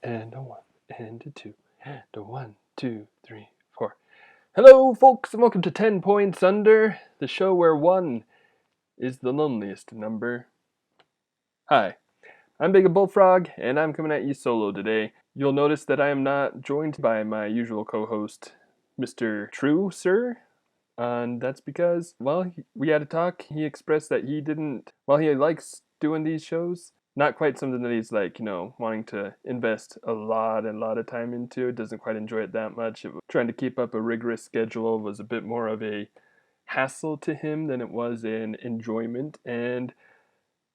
and a 1, and a 2, and a 1, 2, 3, 4. Hello, folks, and welcome to 10 Points Under, the show where 1 is the loneliest number. Hi, I'm Big Bullfrog, and I'm coming at you solo today. You'll notice that I am not joined by my usual co-host, Mr. True Sir. And that's because, well, we had a talk. He expressed that he didn't, while he likes doing these shows, not quite something that he's like, wanting to invest a lot of time into. Doesn't quite enjoy it that much. Trying to keep up a rigorous schedule was a bit more of a hassle to him than it was an enjoyment, and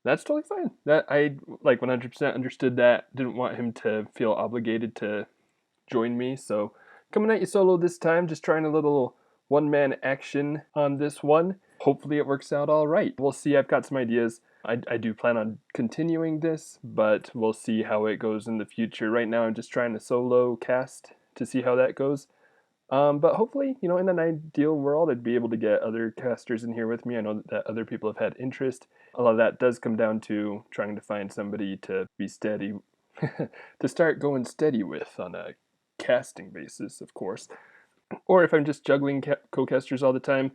that's totally fine. That I 100% understood that. Didn't want him to feel obligated to join me, so coming at you solo this time, just trying a little one-man action on this one. Hopefully it works out all right. We'll see. I've got some ideas. I do plan on continuing this, but we'll see how it goes in the future. Right now I'm just trying to solo cast to see how that goes. But hopefully, in an ideal world, I'd be able to get other casters in here with me. I know that other people have had interest. A lot of that does come down to trying to find somebody to be steady, to start going steady with on a casting basis, of course. Or if I'm just juggling co-casters all the time,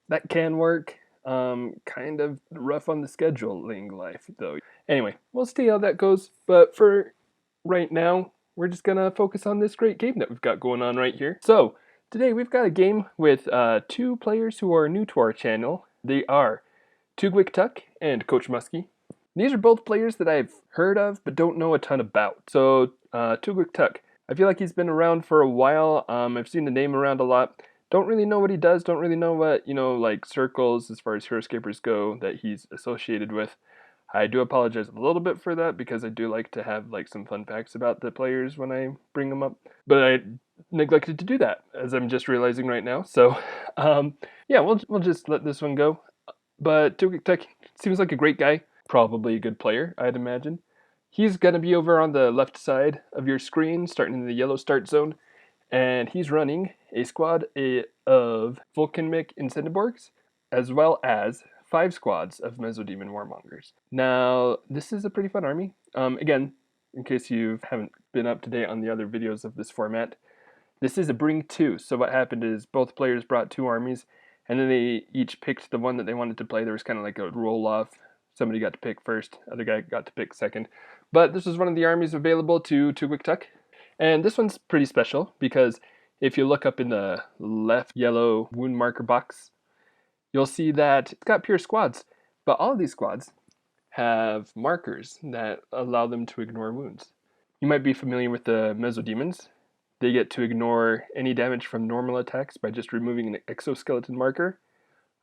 that can work. Kind of rough on the scheduling life, though. Anyway, we'll see how that goes. But for right now, we're just going to focus on this great game that we've got going on right here. So, today we've got a game with two players who are new to our channel. They are Tuck and Coach Muskie. These are both players that I've heard of but don't know a ton about. So, Tuck, I feel like he's been around for a while. I've seen the name around a lot. Don't really know what he does. Don't really know what, like circles as far as Heroscapers go that he's associated with. I do apologize a little bit for that because I do like to have some fun facts about the players when I bring them up. But I neglected to do that, as I'm just realizing right now. So, yeah, we'll just let this one go. But Tuck seems like a great guy. Probably a good player, I'd imagine. He's going to be over on the left side of your screen, starting in the yellow start zone, and he's running a squad of Volcanmic Incendiborgs, as well as 5 squads of Mesodemon Warmongers. Now, this is a pretty fun army. Again, in case you haven't been up to date on the other videos of this format, this is a bring 2. So what happened is both players brought 2 armies, and then they each picked the one that they wanted to play. There was kind of like a roll-off. Somebody got to pick first, other guy got to pick second. But this is one of the armies available to Tuck. And this one's pretty special because if you look up in the left yellow wound marker box, you'll see that it's got pure squads. But all of these squads have markers that allow them to ignore wounds. You might be familiar with the Mesodemons. They get to ignore any damage from normal attacks by just removing an exoskeleton marker.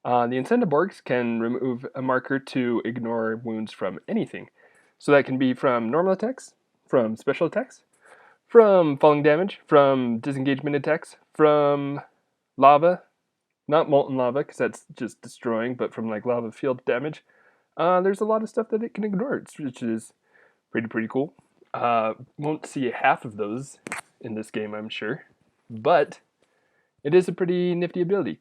The Incendiborgs can remove a marker to ignore wounds from anything. So that can be from normal attacks, from special attacks, from falling damage, from disengagement attacks, from lava, not molten lava because that's just destroying, but from lava field damage. There's a lot of stuff that it can ignore, which is pretty cool. Won't see half of those in this game, I'm sure, but it is a pretty nifty ability.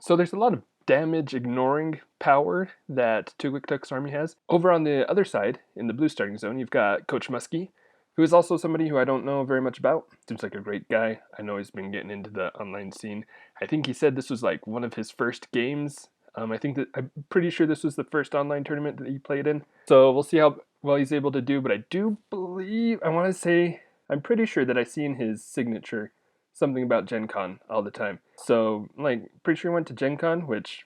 So there's a lot of damage ignoring power that Tuck's army has. Over on the other side, in the blue starting zone, you've got Coach Muskie, who is also somebody who I don't know very much about. Seems like a great guy. I know he's been getting into the online scene. I think he said this was one of his first games. I'm pretty sure this was the first online tournament that he played in. So we'll see how well he's able to do, but I do believe, I'm pretty sure that I've seen his signature something about Gen Con all the time. So, pretty sure he went to Gen Con, which,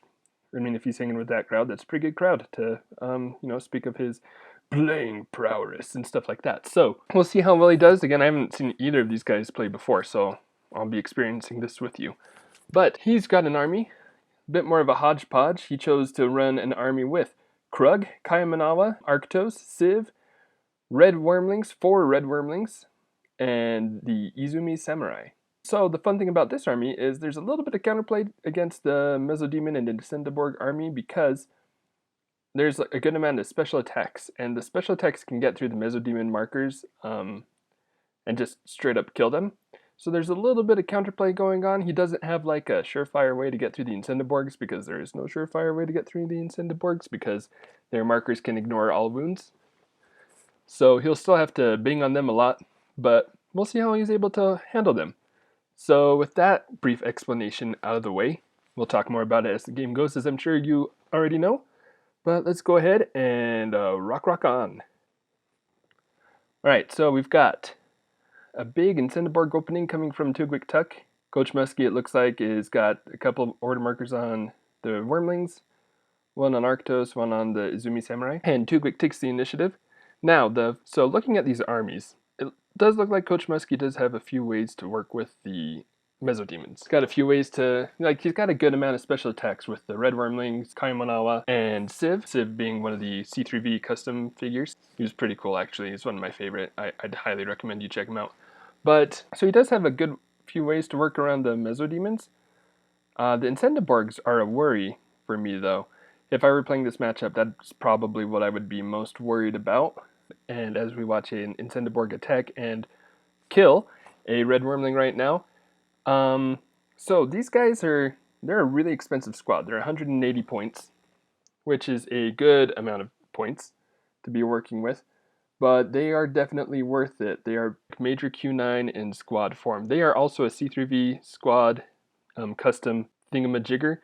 if he's hanging with that crowd, that's a pretty good crowd to, speak of his playing prowess and stuff like that. So, we'll see how well he does. Again, I haven't seen either of these guys play before, so I'll be experiencing this with you. But he's got an army, a bit more of a hodgepodge. He chose to run an army with Krug, Kayamanawa, Arctos, Civ, Red Wormlings, 4 Red Wormlings, and the Izumi Samurai. So the fun thing about this army is there's a little bit of counterplay against the Mesodemon and the Incendiborg army because there's a good amount of special attacks, and the special attacks can get through the Mesodemon markers and just straight up kill them. So there's a little bit of counterplay going on. He doesn't have a surefire way to get through the Incendiborgs because there is no surefire way to get through the Incendiborgs because their markers can ignore all wounds. So he'll still have to bing on them a lot. but we'll see how he's able to handle them. So with that brief explanation out of the way, we'll talk more about it as the game goes, as I'm sure you already know. But let's go ahead and rock on. Alright, so we've got a big Incendiborg opening coming from Tugwick Tuck. Coach Muskie, it looks like, is got a couple of order markers on the Wormlings, one on Arctos, one on the Izumi Samurai, and Tugwick takes the initiative. Now, so looking at these armies, it does look like Coach Muskie does have a few ways to work with the Mesodemons. He's got a few ways to, he's got a good amount of special attacks with the Red Wormlings, Kaimonawa, and Civ. Civ being one of the C3V custom figures. He was pretty cool, actually. He's one of my favorite. I'd highly recommend you check him out. But, so he does have a good few ways to work around the Mesodemons. The Incendiborgs are a worry for me, though. If I were playing this matchup, that's probably what I would be most worried about. And as we watch an Incendiborg attack and kill a Red Wormling right now, so these guys they're a really expensive squad. They're 180 points, which is a good amount of points to be working with, but they are definitely worth it. They are major Q9 in squad form. They are also a C3V squad custom thingamajigger.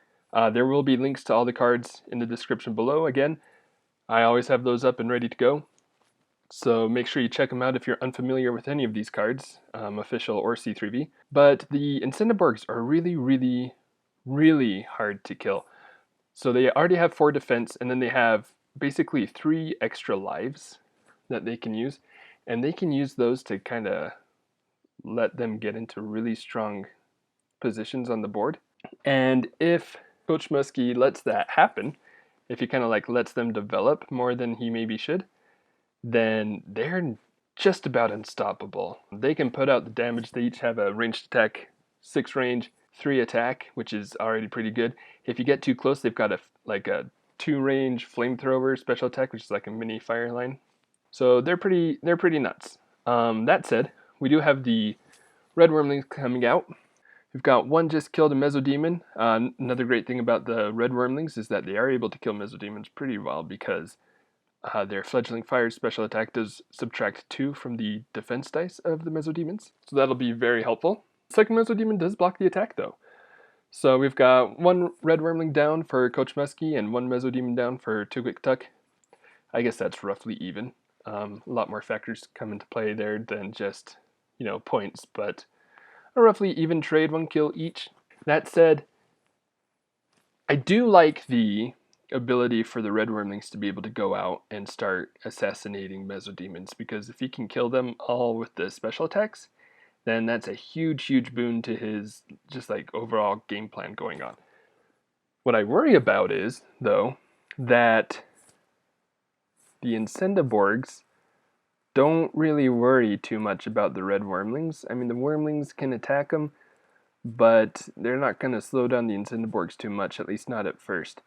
There will be links to all the cards in the description below. Again, I always have those up and ready to go. So make sure you check them out if you're unfamiliar with any of these cards, official or C3V. But the Incendiborgs are really, really, really hard to kill. So they already have 4 defense, and then they have basically 3 extra lives that they can use. And they can use those to kind of let them get into really strong positions on the board. And if Coach Muskie lets that happen, if he kind of lets them develop more than he maybe should, then they're just about unstoppable. They can put out the damage. They each have a ranged attack, 6 range, 3 attack, which is already pretty good. If you get too close, they've got a 2 range flamethrower special attack, which is like a mini fire line. So they're pretty nuts. That said, we do have the Red Wormlings coming out. We've got one just killed a Mesodemon. Another great thing about the Red Wormlings is that they are able to kill Mesodemons pretty well because their Fledgling Fire special attack does subtract 2 from the defense dice of the Mesodemons. So that'll be very helpful. Second Mesodemon does block the attack though. So we've got 1 Red Wormling down for Coach Muskie and 1 Mesodemon down for Tugwick Tuck. I guess that's roughly even. A lot more factors come into play there than just, points, but a roughly even trade, 1 kill each. That said, I do like the ability for the Red Wormlings to be able to go out and start assassinating Mesodemons, because if he can kill them all with the special attacks, then that's a huge boon to his just overall game plan going on. What I worry about is, though, that the Incendiborgs don't really worry too much about the Red Wormlings. I mean, the Wormlings can attack them, but they're not going to slow down the Incendiborgs too much, at least not at first.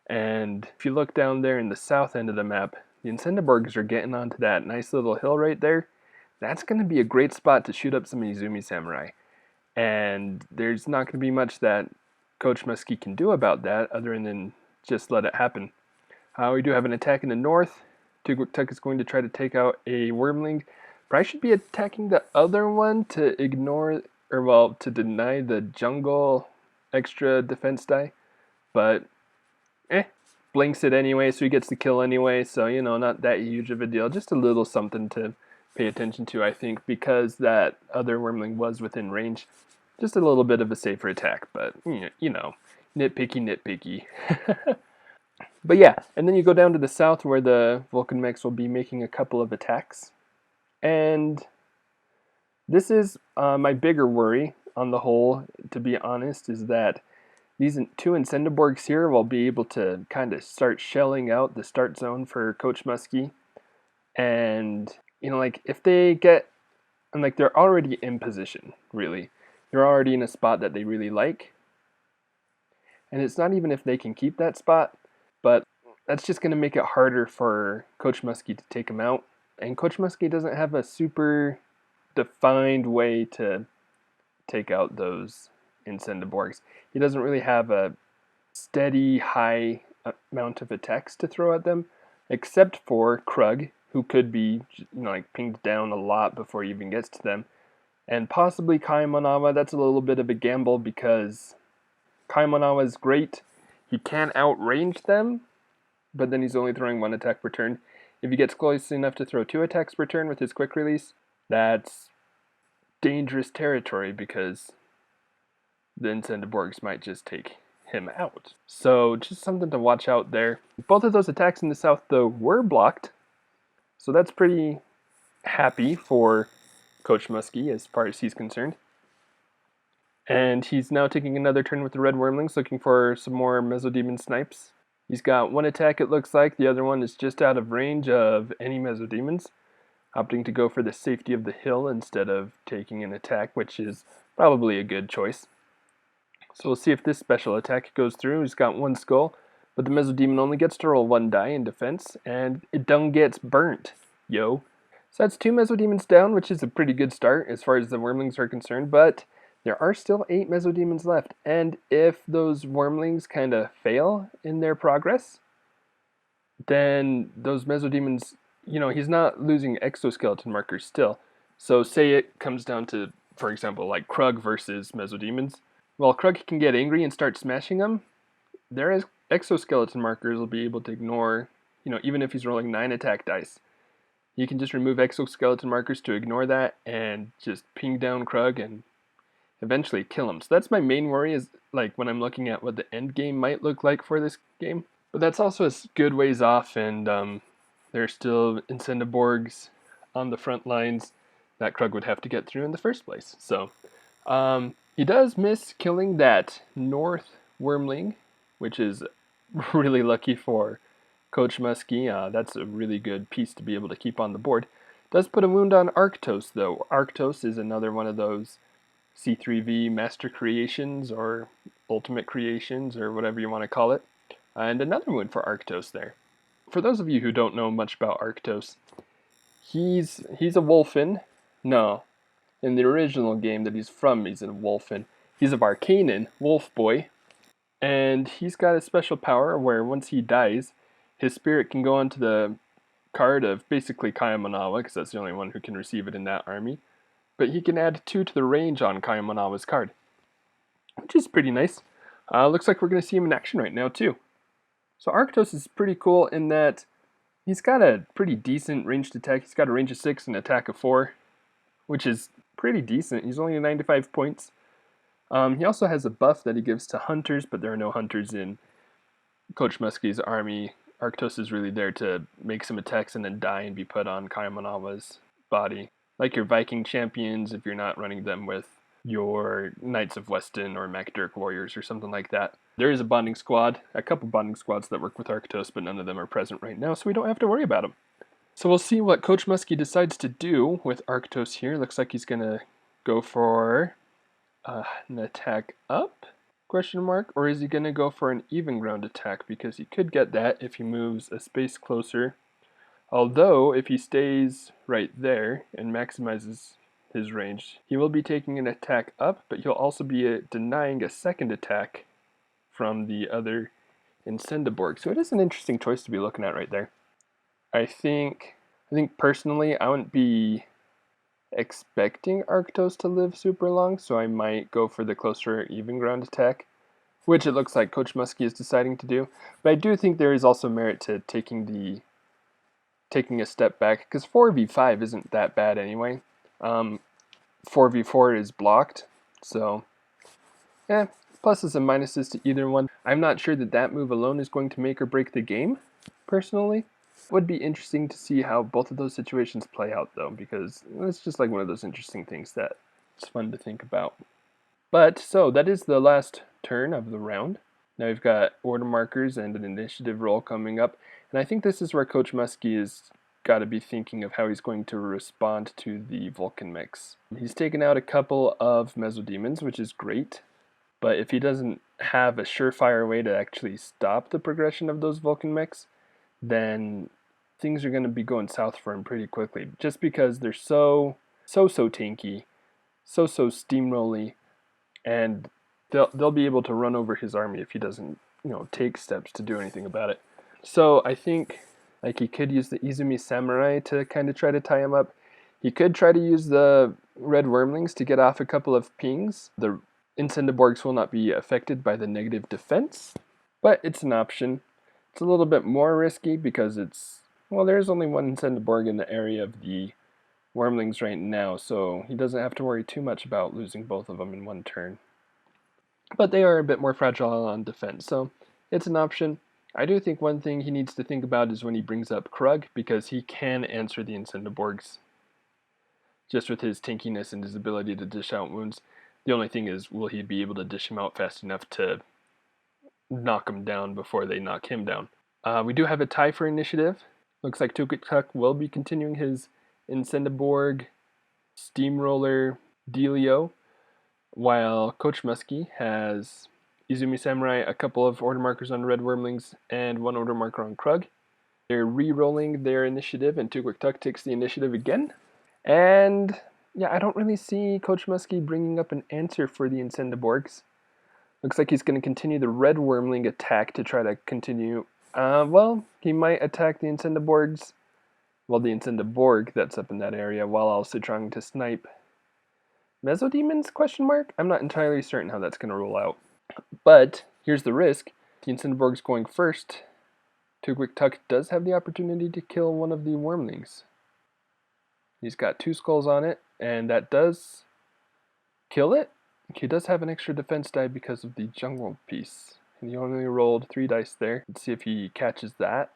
And if you look down there in the south end of the map, the Incendiborgs are getting onto that nice little hill right there. That's going to be a great spot to shoot up some Izumi Samurai. And there's not going to be much that Coach Muskie can do about that other than just let it happen. We do have an attack in the north. Tugwick Tuck is going to try to take out a Wormling. Probably should be attacking the other one to to deny the jungle extra defense die. But blinks it anyway, so he gets the kill anyway, so not that huge of a deal. Just a little something to pay attention to, I think, because that other Wormling was within range. Just a little bit of a safer attack, but nitpicky. But yeah, and then you go down to the south where the Vulcan mechs will be making a couple of attacks. And this is my bigger worry on the whole, to be honest, is that these 2 Incendiborgs here will be able to kind of start shelling out the start zone for Coach Muskie. And, if they get, and they're already in position, really. They're already in a spot that they really like. And it's not even if they can keep that spot, but that's just going to make it harder for Coach Muskie to take them out. And Coach Muskie doesn't have a super defined way to take out those Incendiborgs. He doesn't really have a steady high amount of attacks to throw at them, except for Krug. who could be, you know, like pinged down a lot before he even gets to them. And possibly Kaimanawa. That's a little bit of a gamble because Kaimanawa is great. He can outrange them, but then he's only throwing 1 attack per turn. If he gets close enough to throw 2 attacks per turn with his quick release, that's dangerous territory because the Incendiborgs might just take him out. So just something to watch out there. Both of those attacks in the south, though, were blocked. So that's pretty happy for Coach Muskie as far as he's concerned. And he's now taking another turn with the red wormlings, looking for some more Mesodemon snipes. He's got 1 attack, it looks like. The other one is just out of range of any Mesodemons, opting to go for the safety of the hill instead of taking an attack, which is probably a good choice. So we'll see if this special attack goes through. He's got 1 skull, but the Mesodemon only gets to roll 1 die in defense, and it done gets burnt. Yo. So that's 2 Mesodemons down, which is a pretty good start as far as the wormlings are concerned, but there are still 8 Mesodemons left, and if those wormlings kind of fail in their progress, then those Mesodemons, you know, he's not losing exoskeleton markers still. So say it comes down to, for example, like Krug versus Mesodemons. Well, Krug can get angry and start smashing them. Their exoskeleton markers will be able to ignore, you know, even if he's rolling 9 attack dice. You can just remove exoskeleton markers to ignore that and just ping down Krug and eventually kill him. So that's my main worry, is like when I'm looking at what the end game might look like for this game. But that's also a good ways off, and there are still Incendiborgs on the front lines that Krug would have to get through in the first place. So he does miss killing that North Wormling, which is really lucky for Coach Muskie. That's a really good piece to be able to keep on the board. Does put a wound on Arctos, though. Arctos is another one of those C3V master creations or ultimate creations or whatever you want to call it. And another wound for Arctos there. For those of you who don't know much about Arctos, he's a Wolfen. No, in the original game that he's from, he's a Wolfen. He's of Arcanan, Wolf Boy. And he's got a special power where once he dies, his spirit can go onto the card of basically Kaimanawa, because that's the only one who can receive it in that army. But he can add 2 to the range on Kaimanawa's card, which is pretty nice. Looks like we're going to see him in action right now, too. So Arctos is pretty cool in that he's got a pretty decent ranged attack. He's got a range of 6 and an attack of 4, which is pretty decent. He's only 95 points. He also has a buff that he gives to hunters, but there are no hunters in Coach Muskie's army. Arctos is really there to make some attacks and then die and be put on Kaimanawa's body. Like your Viking champions, if you're not running them with your Knights of Weston or MacDurk Warriors or something like that. There is a bonding squad, a couple bonding squads that work with Arctos, but none of them are present right now, so we don't have to worry about them. So we'll see what Coach Muskie decides to do with Arctos here. Looks like he's going to go for an attack up, question mark, or is he going to go for an even ground attack? Because he could get that if he moves a space closer. Although, if he stays right there and maximizes his range, he will be taking an attack up, but he'll also be denying a second attack from the other Incendiborg. So it is an interesting choice to be looking at right there. I think personally, I wouldn't be expecting Arctos to live super long, so I might go for the closer even ground attack, which it looks like Coach Muskie is deciding to do. But I do think there is also merit to taking a step back, because 4v5 isn't that bad anyway. 4v4 is blocked, so pluses and minuses to either one. I'm not sure that move alone is going to make or break the game, personally. It would be interesting to see how both of those situations play out, though, because it's just like one of those interesting things that it's fun to think about. But, so, that is the last turn of the round. Now we've got order markers and an initiative roll coming up, and I think this is where Coach Muskie has got to be thinking of how he's going to respond to the Vulcan mix. He's taken out a couple of Mesodemons, which is great, but if he doesn't have a surefire way to actually stop the progression of those Vulcan mix, then things are going to be going south for him pretty quickly, just because they're so tanky, so steamrolly, and they'll be able to run over his army if he doesn't, take steps to do anything about it. So I think Like, he could use the Izumi Samurai to kind of try to tie him up. He could try to use the Red Wormlings to get off a couple of pings. The Incendiborgs will not be affected by the negative defense, but it's an option. It's a little bit more risky because well, there's only one Incendiborg in the area of the Wormlings right now, so he doesn't have to worry too much about losing both of them in one turn. But they are a bit more fragile on defense, so it's an option. I do think one thing he needs to think about is when he brings up Krug, because he can answer the Incendiborgs just with his tankiness and his ability to dish out wounds. The only thing is, will he be able to dish him out fast enough to knock him down before they knock him down? We do have a tie for initiative. Looks like Tukuk will be continuing his Incendiborg Steamroller dealio, while Coach Muskie has Izumi Samurai, a couple of order markers on Red Wormlings, and one order marker on Krug. They're re-rolling their initiative, and Tukuk takes the initiative again. And yeah, I don't really see Coach Muskie bringing up an answer for the Incendiborgs. Looks like he's going to continue the Red Wormling attack to try to continue. Well, he might attack the Incendiborgs. Well, the Incendiborg that's up in that area, while also trying to snipe Mesodemons, question mark? I'm not entirely certain how that's going to roll out. But here's the risk. The Incendiborg's going first. Tukuk does have the opportunity to kill one of the Wormlings. He's got 2 skulls on it, and that does kill it. He does have an extra defense die because of the jungle piece. And he only rolled 3 dice there. Let's see if he catches that.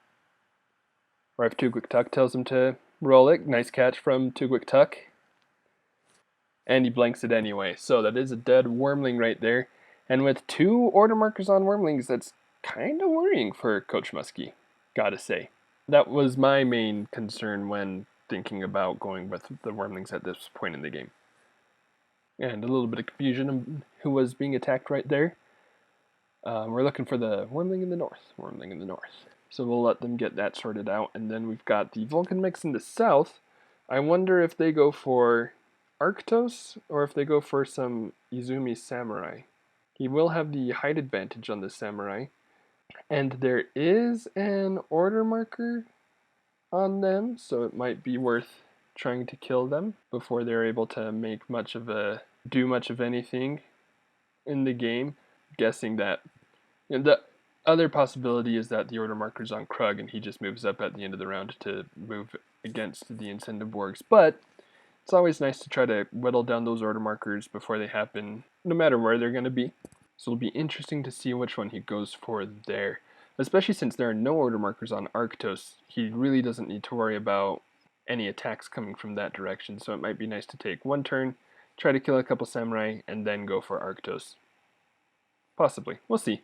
Or if Tukuk tells him to roll it. Nice catch from Tukuk. And he blanks it anyway. So that is a dead Wormling right there. And with 2 order markers on Wormlings, that's kind of worrying for Coach Muskie, gotta say. That was my main concern when thinking about going with the Wormlings at this point in the game. And a little bit of confusion of who was being attacked right there. We're looking for the Wormling in the north. Wormling in the north. So we'll let them get that sorted out. And then we've got the Vulcan mix in the south. I wonder if they go for Arctos or if they go for some Izumi Samurai. He will have the height advantage on the Samurai. And there is an order marker on them, so it might be worth trying to kill them before they're able to do much of anything in the game. Guessing that, and the other possibility is that the order marker's on Krug and he just moves up at the end of the round to move against the Incendiborgs. But it's always nice to try to whittle down those order markers before they happen, no matter where they're going to be. So it'll be interesting to see which one he goes for there. Especially since there are no order markers on Arctos, he really doesn't need to worry about any attacks coming from that direction. So it might be nice to take 1 turn, try to kill a couple Samurai, and then go for Arctos. Possibly. We'll see.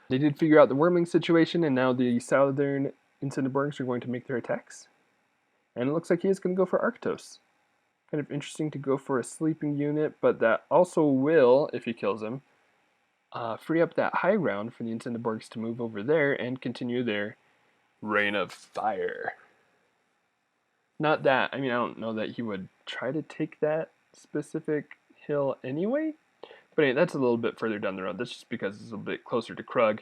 They did figure out the Wormling situation, and now the Southern Incendiborgs are going to make their attacks. And it looks like he is going to go for Arctos. Kind of interesting to go for a sleeping unit, but that also will, if he kills him, free up that high ground for the Incendiborgs to move over there and continue their reign of fire. Not that, I don't know that he would try to take that specific hill anyway, but anyway, that's a little bit further down the road. That's just because it's a bit closer to Krug.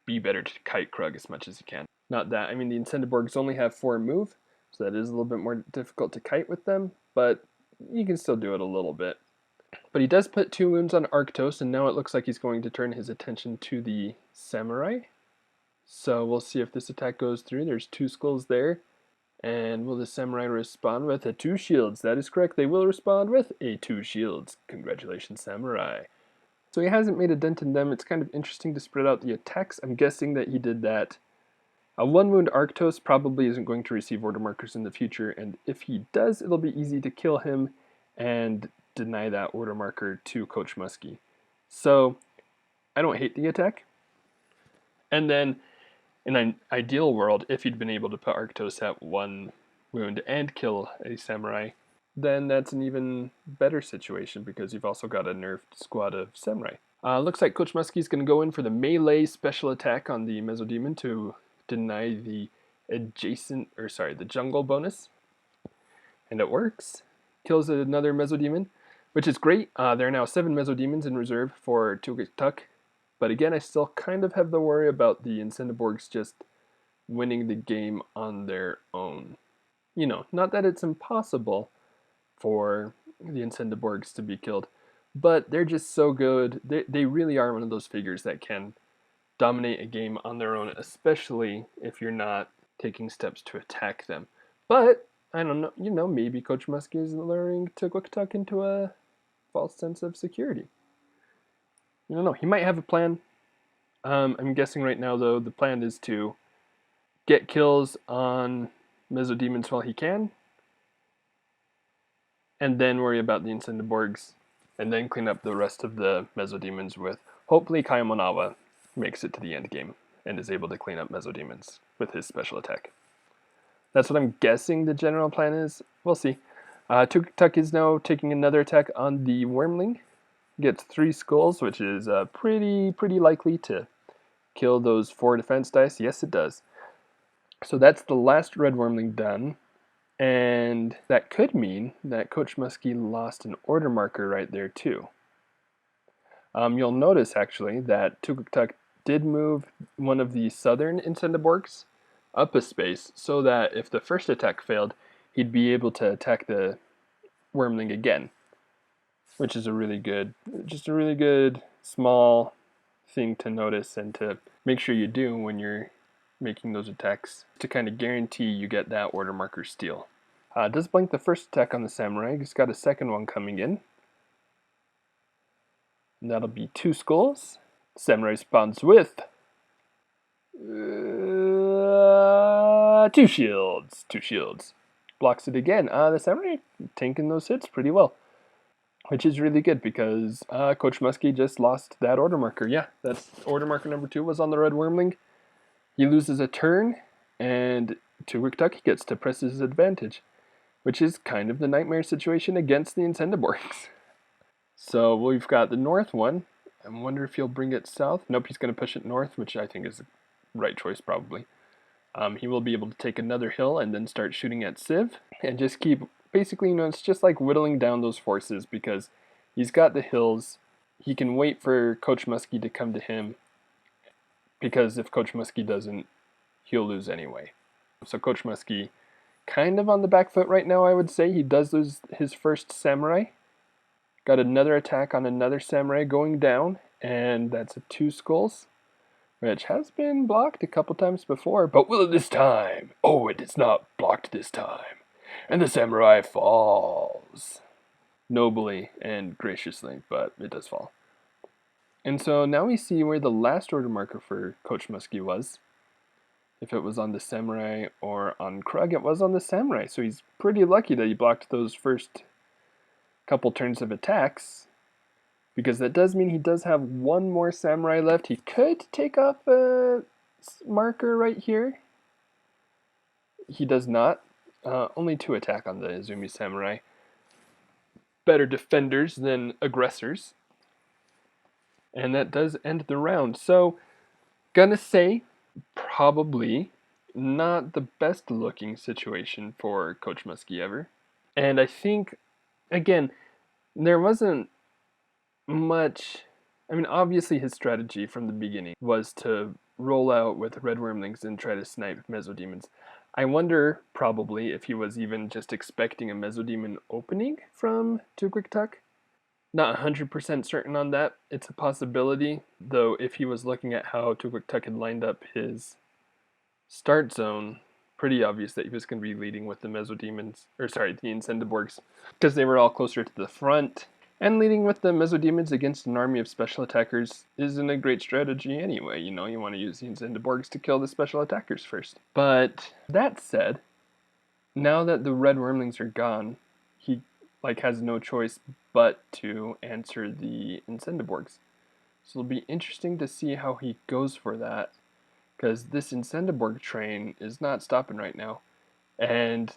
Be better to kite Krug as much as you can. Not that, the Incendiborgs only have 4 move, so that is a little bit more difficult to kite with them, but you can still do it a little bit. But he does put 2 wounds on Arctos, and now it looks like he's going to turn his attention to the Samurai. So we'll see if this attack goes through. There's 2 skulls there. And will the Samurai respond with a 2 shields? That is correct. They will respond with a 2 shields. Congratulations, Samurai. So he hasn't made a dent in them. It's kind of interesting to spread out the attacks. I'm guessing that he did that. A 1 wound Arctos probably isn't going to receive order markers in the future, and if he does, it'll be easy to kill him and deny that order marker to Coach Muskie. So I don't hate the attack. And then in an ideal world, if he'd been able to put Arctos at 1 wound and kill a Samurai, then that's an even better situation because you've also got a nerfed squad of Samurai. Looks like Coach Muskie's going to go in for the melee special attack on the Mesodemon to deny the the jungle bonus. And it works. Kills another Mesodemon, which is great. There are now 7 Mesodemons in reserve for Tukuk. But again, I still kind of have the worry about the Incendiborgs just winning the game on their own. You know, not that it's impossible for the Incendiborgs to be killed, but they're just so good. They really are one of those figures that can dominate a game on their own, especially if you're not taking steps to attack them. But I don't know, you know, maybe Coach Muskie is luring Tukuk into a false sense of security. I don't know. He might have a plan. I'm guessing right now, though, the plan is to get kills on Mesodemons while he can, and then worry about the Incendiborgs, and then clean up the rest of the Mesodemons with, hopefully, Kaimonawa makes it to the end game and is able to clean up Mesodemons with his special attack. That's what I'm guessing the general plan is. We'll see. Tukuk is now taking another attack on the Wormling. Gets 3 skulls, which is pretty likely to kill those 4 defense dice. Yes, it does. So that's the last red Wormling done. And that could mean that Coach Muskie lost an order marker right there too. You'll notice actually that Tukuk did move one of the southern Incendiborgs up a space so that if the first attack failed, he'd be able to attack the Wormling again, which is a really good small thing to notice and to make sure you do when you're making those attacks to kind of guarantee you get that order marker steal. Does blank the first attack on the Samurai. He's got a second one coming in. And that'll be 2 skulls. Samurai spawns with 2 shields. 2 shields. Blocks it again. The Samurai tanking those hits pretty well, which is really good because Coach Muskie just lost that order marker. Yeah, that's order marker number 2 was on the red Wormling. He loses a turn, and Tukuk gets to press his advantage, which is kind of the nightmare situation against the Incendiborgs. So we've got the north one. I wonder if he'll bring it south. Nope, he's going to push it north, which I think is the right choice probably. He will be able to take another hill and then start shooting at Civ and just keep, basically, you know, it's just like whittling down those forces because he's got the hills. He can wait for Coach Muskie to come to him because if Coach Muskie doesn't, he'll lose anyway. So Coach Muskie kind of on the back foot right now, I would say. He does lose his first Samurai. Got another attack on another Samurai going down, and that's a 2 skulls, which has been blocked a couple times before, but will it this time? Oh, it is not blocked this time. And the Samurai falls. Nobly and graciously, but it does fall. And so now we see where the last order marker for Coach Muskie was. If it was on the Samurai or on Krug, it was on the Samurai. So he's pretty lucky that he blocked those first couple turns of attacks, because that does mean he does have 1 more Samurai left. He could take off a marker right here. He does not. Only 2 attack on the Izumi Samurai. Better defenders than aggressors. And that does end the round. So, gonna say, probably not the best looking situation for Coach Muskie ever. And I think, again, there wasn't much. I mean, obviously his strategy from the beginning was to roll out with red Wormlings and try to snipe Mesodemons. I wonder, probably, if he was even just expecting a Mesodemon opening from Tukuk. Not 100% certain on that. It's a possibility, though if he was looking at how Tukuk had lined up his start zone, pretty obvious that he was going to be leading with the Mesodemons, or sorry, the Incendiborgs, because they were all closer to the front. And leading with the Mesodemons against an army of special attackers isn't a great strategy anyway. You know, you want to use the Incendiborgs to kill the special attackers first. But that said, now that the red Wormlings are gone, he has no choice but to answer the Incendiborgs. So it'll be interesting to see how he goes for that, because this Incendiborg train is not stopping right now. And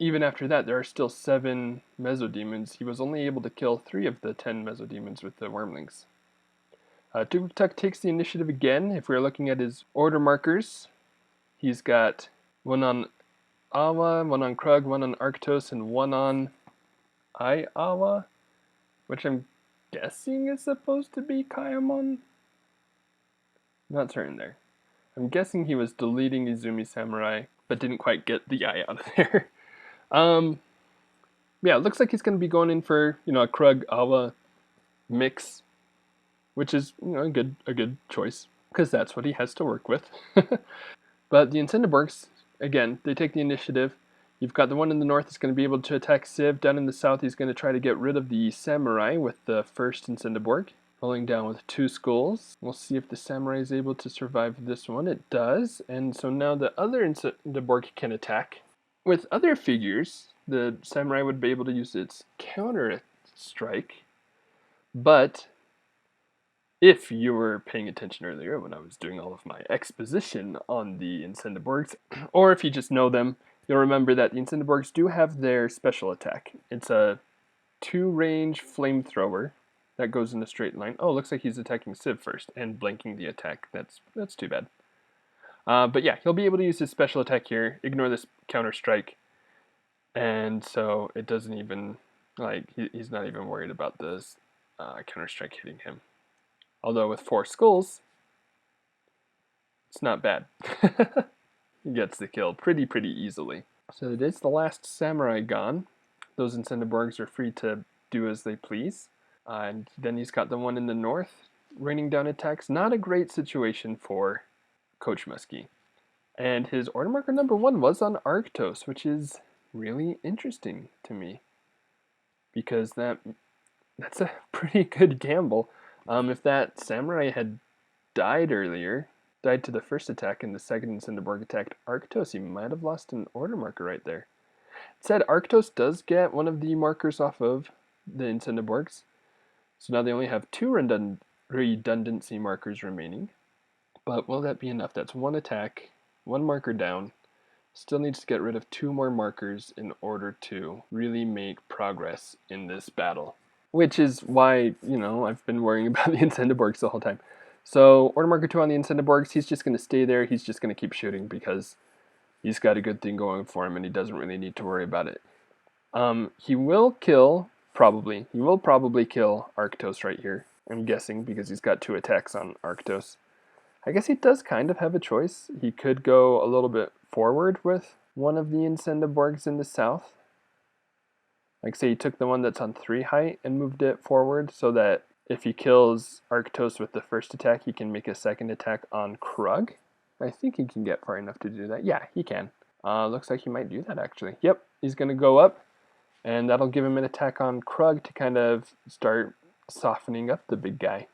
even after that, there are still 7 Mesodemons. He was only able to kill 3 of the 10 Mesodemons with the Wormlings. Tukuk takes the initiative again. If we're looking at his order markers, he's got 1 on Awa, 1 on Krug, 1 on Arctos, and 1 on Iawa, which I'm guessing is supposed to be Kaiamon. Not certain there. I'm guessing he was deleting Izumi Samurai, but didn't quite get the eye out of there. Yeah, it looks like he's going to be going in for, a Krug Awa mix, which is, a good choice, because that's what he has to work with. But the Incendiborgs, again, they take the initiative. You've got the one in the north that's going to be able to attack Civ. Down in the south, he's going to try to get rid of the Samurai with the first Incendiborg. Rolling down with 2 skulls. We'll see if the Samurai is able to survive this one. It does. And so now the other Incendiborg can attack. With other figures, the Samurai would be able to use its counter strike. But if you were paying attention earlier when I was doing all of my exposition on the Incendiborgs, or if you just know them, you'll remember that the Incendiborgs do have their special attack. It's a 2-range flamethrower that goes in a straight line. Oh, looks like he's attacking Civ first and blanking the attack. That's too bad. But yeah, he'll be able to use his special attack here, ignore this counter strike, and so it doesn't even, he's not even worried about this counter strike hitting him. Although with 4 skulls, it's not bad. He gets the kill pretty easily. So it is the last Samurai gone. Those Incendiborgs are free to do as they please. And then he's got the one in the north, raining down attacks. Not a great situation for Coach Muskie. And his order marker number 1 was on Arctos, which is really interesting to me. Because that's a pretty good gamble. If that Samurai had died earlier, died to the first attack, and the second Incendiborg attacked Arctos, he might have lost an order marker right there. It said Arctos does get one of the markers off of the Incendiborgs. So now they only have 2 redundancy markers remaining. But will that be enough? That's 1 attack, 1 marker down. Still needs to get rid of 2 more markers in order to really make progress in this battle. Which is why, I've been worrying about the Incendiborgs the whole time. So, order marker 2 on the Incendiborgs, he's just going to stay there. He's just going to keep shooting because he's got a good thing going for him and he doesn't really need to worry about it. He will kill, probably. He will probably kill Arctos right here, I'm guessing, because he's got 2 attacks on Arctos. I guess he does kind of have a choice. He could go a little bit forward with one of the Incendiborgs in the south. Like, say he took the one that's on 3 height and moved it forward so that if he kills Arctos with the first attack, he can make a second attack on Krug. I think he can get far enough to do that. Yeah, he can. Looks like he might do that, actually. Yep, he's going to go up, and that'll give him an attack on Krug to kind of start softening up the big guy.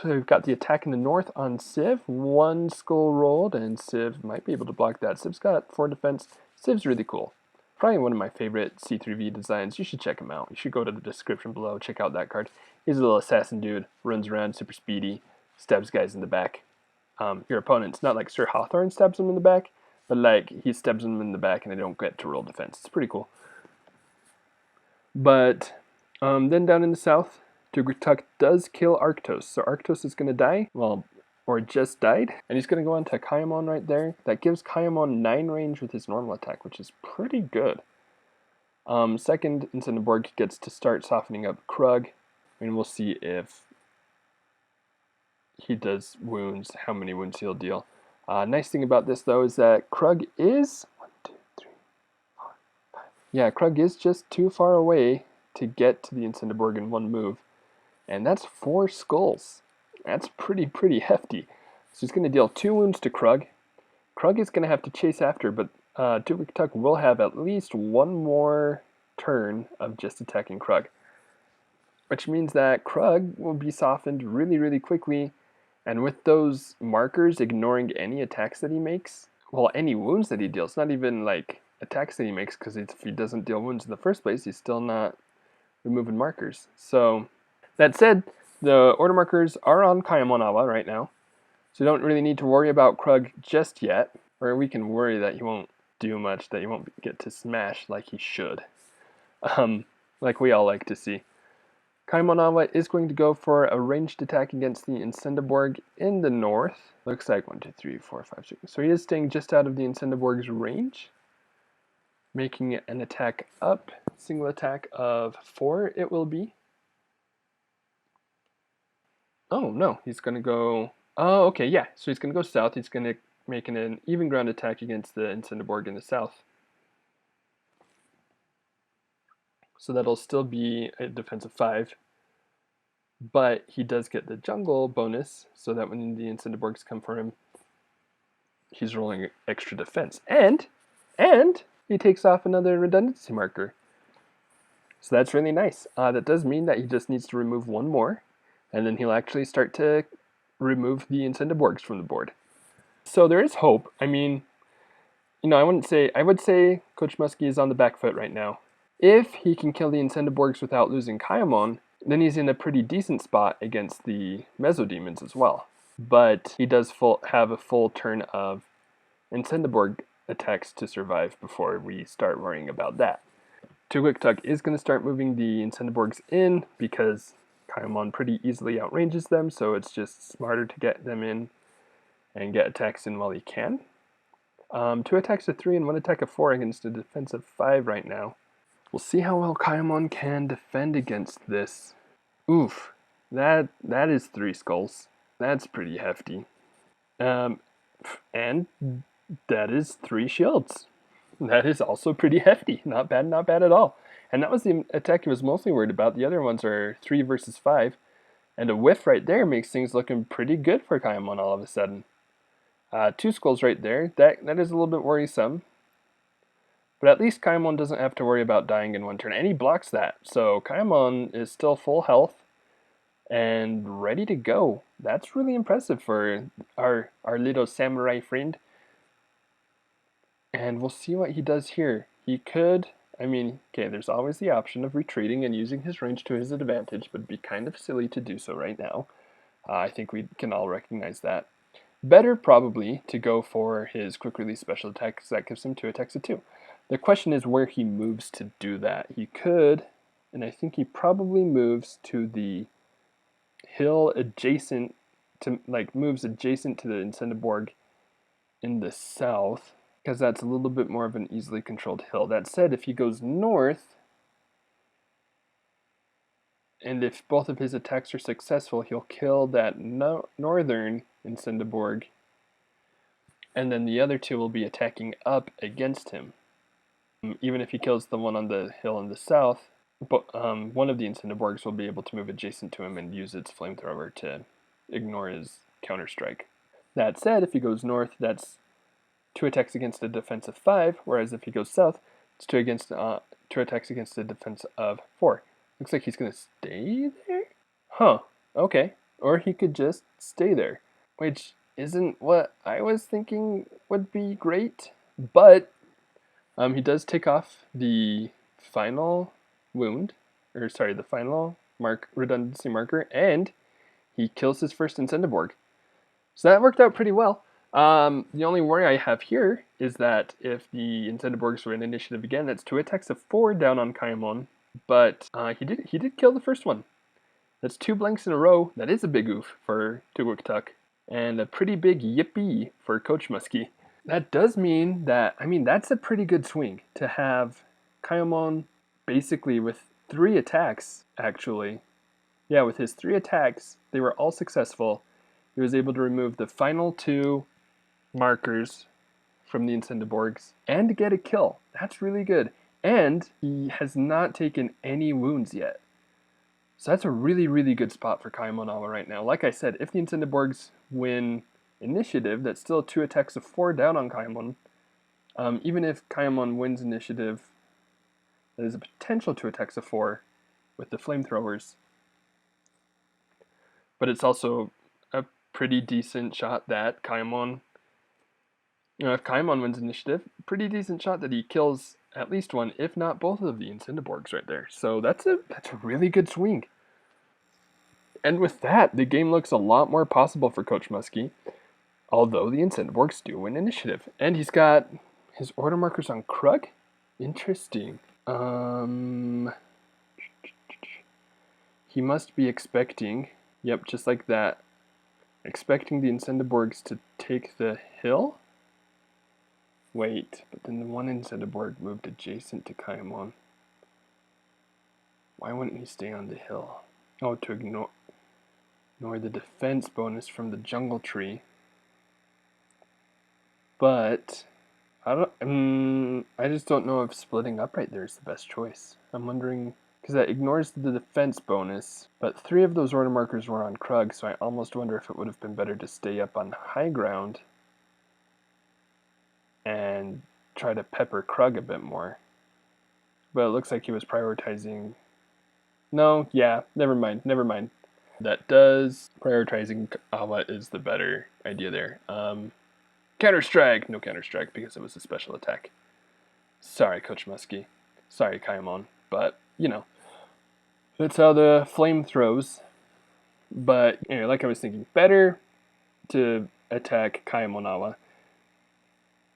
So we've got the attack in the north on Civ. 1 skull rolled, and Civ might be able to block that. Civ's got 4 defense. Civ's really cool. Probably one of my favorite C3V designs. You should check him out. You should go to the description below, check out that card. He's a little assassin dude, runs around, super speedy, stabs guys in the back. Your opponent's not like Sir Hawthorne stabs him in the back, but like he stabs them in the back and they don't get to roll defense. It's pretty cool. But then down in the south, Tugrtuk does kill Arctos. So Arctos is going to die, or just died. And he's going to go on to Kayamon right there. That gives Kayamon 9 range with his normal attack, which is pretty good. Second, Incendiborg gets to start softening up Krug. And we'll see if he does wounds, how many wounds he'll deal. Nice thing about this, though, is that Krug is... 1, 2, 3, 4, 5. Yeah, Krug is just too far away to get to the Incendiborg in 1 move. And that's 4 skulls. That's pretty hefty. So he's going to deal 2 wounds to Krug. Krug is going to have to chase after, but Tugrtuk will have at least 1 more turn of just attacking Krug. Which means that Krug will be softened really quickly. And with those markers ignoring any attacks that he makes, well, any wounds that he deals, not even like attacks that he makes, because if he doesn't deal wounds in the first place, he's still not removing markers. So, that said, the order markers are on Kayamonawa right now, so you don't really need to worry about Krug just yet, or we can worry that he won't do much, that he won't get to smash like he should, like we all like to see. Kayamonawa is going to go for a ranged attack against the Incendiborg in the north. Looks like 1, 2, 3, 4, 5, 6. So he is staying just out of the Incendiborg's range, making an attack up, single attack of 4 it will be. Oh, no, he's going to go Oh, okay, yeah. So he's going to go south. He's going to make an even ground attack against the Incendiborg in the south. So that'll still be a defensive 5. But he does get the jungle bonus, so that when the Incendiborgs come for him, he's rolling extra defense. And he takes off another redundancy marker. So that's really nice. That does mean that he just needs to remove one more, and then he'll actually start to remove the Incendiborgs from the board. So there is hope. I mean, you know, I would say Coach Muskie is on the back foot right now. If he can kill the Incendiborgs without losing Kaiamon, then he's in a pretty decent spot against the Mesodemons as well. But he does have a full turn of Incendiborg attacks to survive before we start worrying about that. Tuktuk is going to start moving the Incendiborgs in because Kaiamon pretty easily outranges them, so it's just smarter to get them in and get attacks in while he can. 2 attacks of 3 and 1 attack of 4 against a defense of 5 right now. We'll see how well Kaiamon can defend against this. Oof, that is 3 skulls. That's pretty hefty. And that is 3 shields. That is also pretty hefty. Not bad at all. And that was the attack he was mostly worried about. The other ones are 3 versus 5. And a whiff right there makes things looking pretty good for Kaiamon all of a sudden. 2 skulls right there. That is a little bit worrisome. But at least Kaiamon doesn't have to worry about dying in one turn. And he blocks that. So Kaiamon is still full health and ready to go. That's really impressive for our little samurai friend. And we'll see what he does here. He could, I mean, okay, there's always the option of retreating and using his range to his advantage, but it'd be kind of silly to do so right now. I think we can all recognize that. Better probably to go for his quick release special attack because that gives him 2 attacks of 2. The question is where he moves to do that. He could, and I think he probably moves to the hill adjacent to, moves adjacent to the Incendiborg in the south, because that's a little bit more of an easily controlled hill. That said, if he goes north, and if both of his attacks are successful, he'll kill that northern Incendiborg, and then the other 2 will be attacking up against him. Even if he kills the one on the hill in the south, but one of the Incendiborgs will be able to move adjacent to him and use its flamethrower to ignore his counterstrike. That said, if he goes north, that's 2 attacks against a defense of 5, whereas if he goes south, it's 2 attacks against a defense of 4. Looks like he's going to stay there? Huh, okay. Or he could just stay there, which isn't what I was thinking would be great, but he does take off the final wound, the final redundancy marker, and he kills his first Incendiborg. So that worked out pretty well. The only worry I have here is that if the Incendiborgs were in initiative again, that's 2 attacks of 4 down on Kaiamon, but he did kill the first one. That's 2 blanks in a row. That is a big oof for Tuktuk, and a pretty big yippee for Coach Muskie. That does mean that, that's a pretty good swing to have Kaiamon basically with 3 attacks, actually. Yeah, with his 3 attacks, they were all successful. He was able to remove the final 2 markers from the Incendiborgs and get a kill. That's really good. And he has not taken any wounds yet. So that's a really, really good spot for Kaiamon right now. Like I said, if the Incendiborgs win initiative, that's still 2 attacks of 4 down on Kaiamon. Even if Kaiamon wins initiative, there's a potential 2 attacks of 4 with the flamethrowers. But it's also a pretty decent shot that Kaiamon, if Kaiamon wins initiative, pretty decent shot that he kills at least one, if not both of the Incendiborgs right there. So that's a really good swing. And with that, the game looks a lot more possible for Coach Muskie, although the Incendiborgs do win initiative. And he's got his order markers on Krug? Interesting. He must be expecting, yep, just like that, expecting the Incendiborgs to take the hill? Wait, but then the one Incendiborg moved adjacent to Kaiamon. Why wouldn't he stay on the hill? Oh, to ignore... nor the defense bonus from the jungle tree. But I just don't know if splitting up right there is the best choice. I'm wondering, because that ignores the defense bonus, but 3 of those order markers were on Krug, so I almost wonder if it would have been better to stay up on high ground and try to pepper Krug a bit more. But it looks like he was prioritizing... No, yeah, never mind. That does... Prioritizing Awa is the better idea there. Counter-strike! No counter-strike because it was a special attack. Sorry, Coach Muskie. Sorry, Kaimon. But, you know, that's how the flame throws. But, anyway, like I was thinking, better to attack Kaimonawa.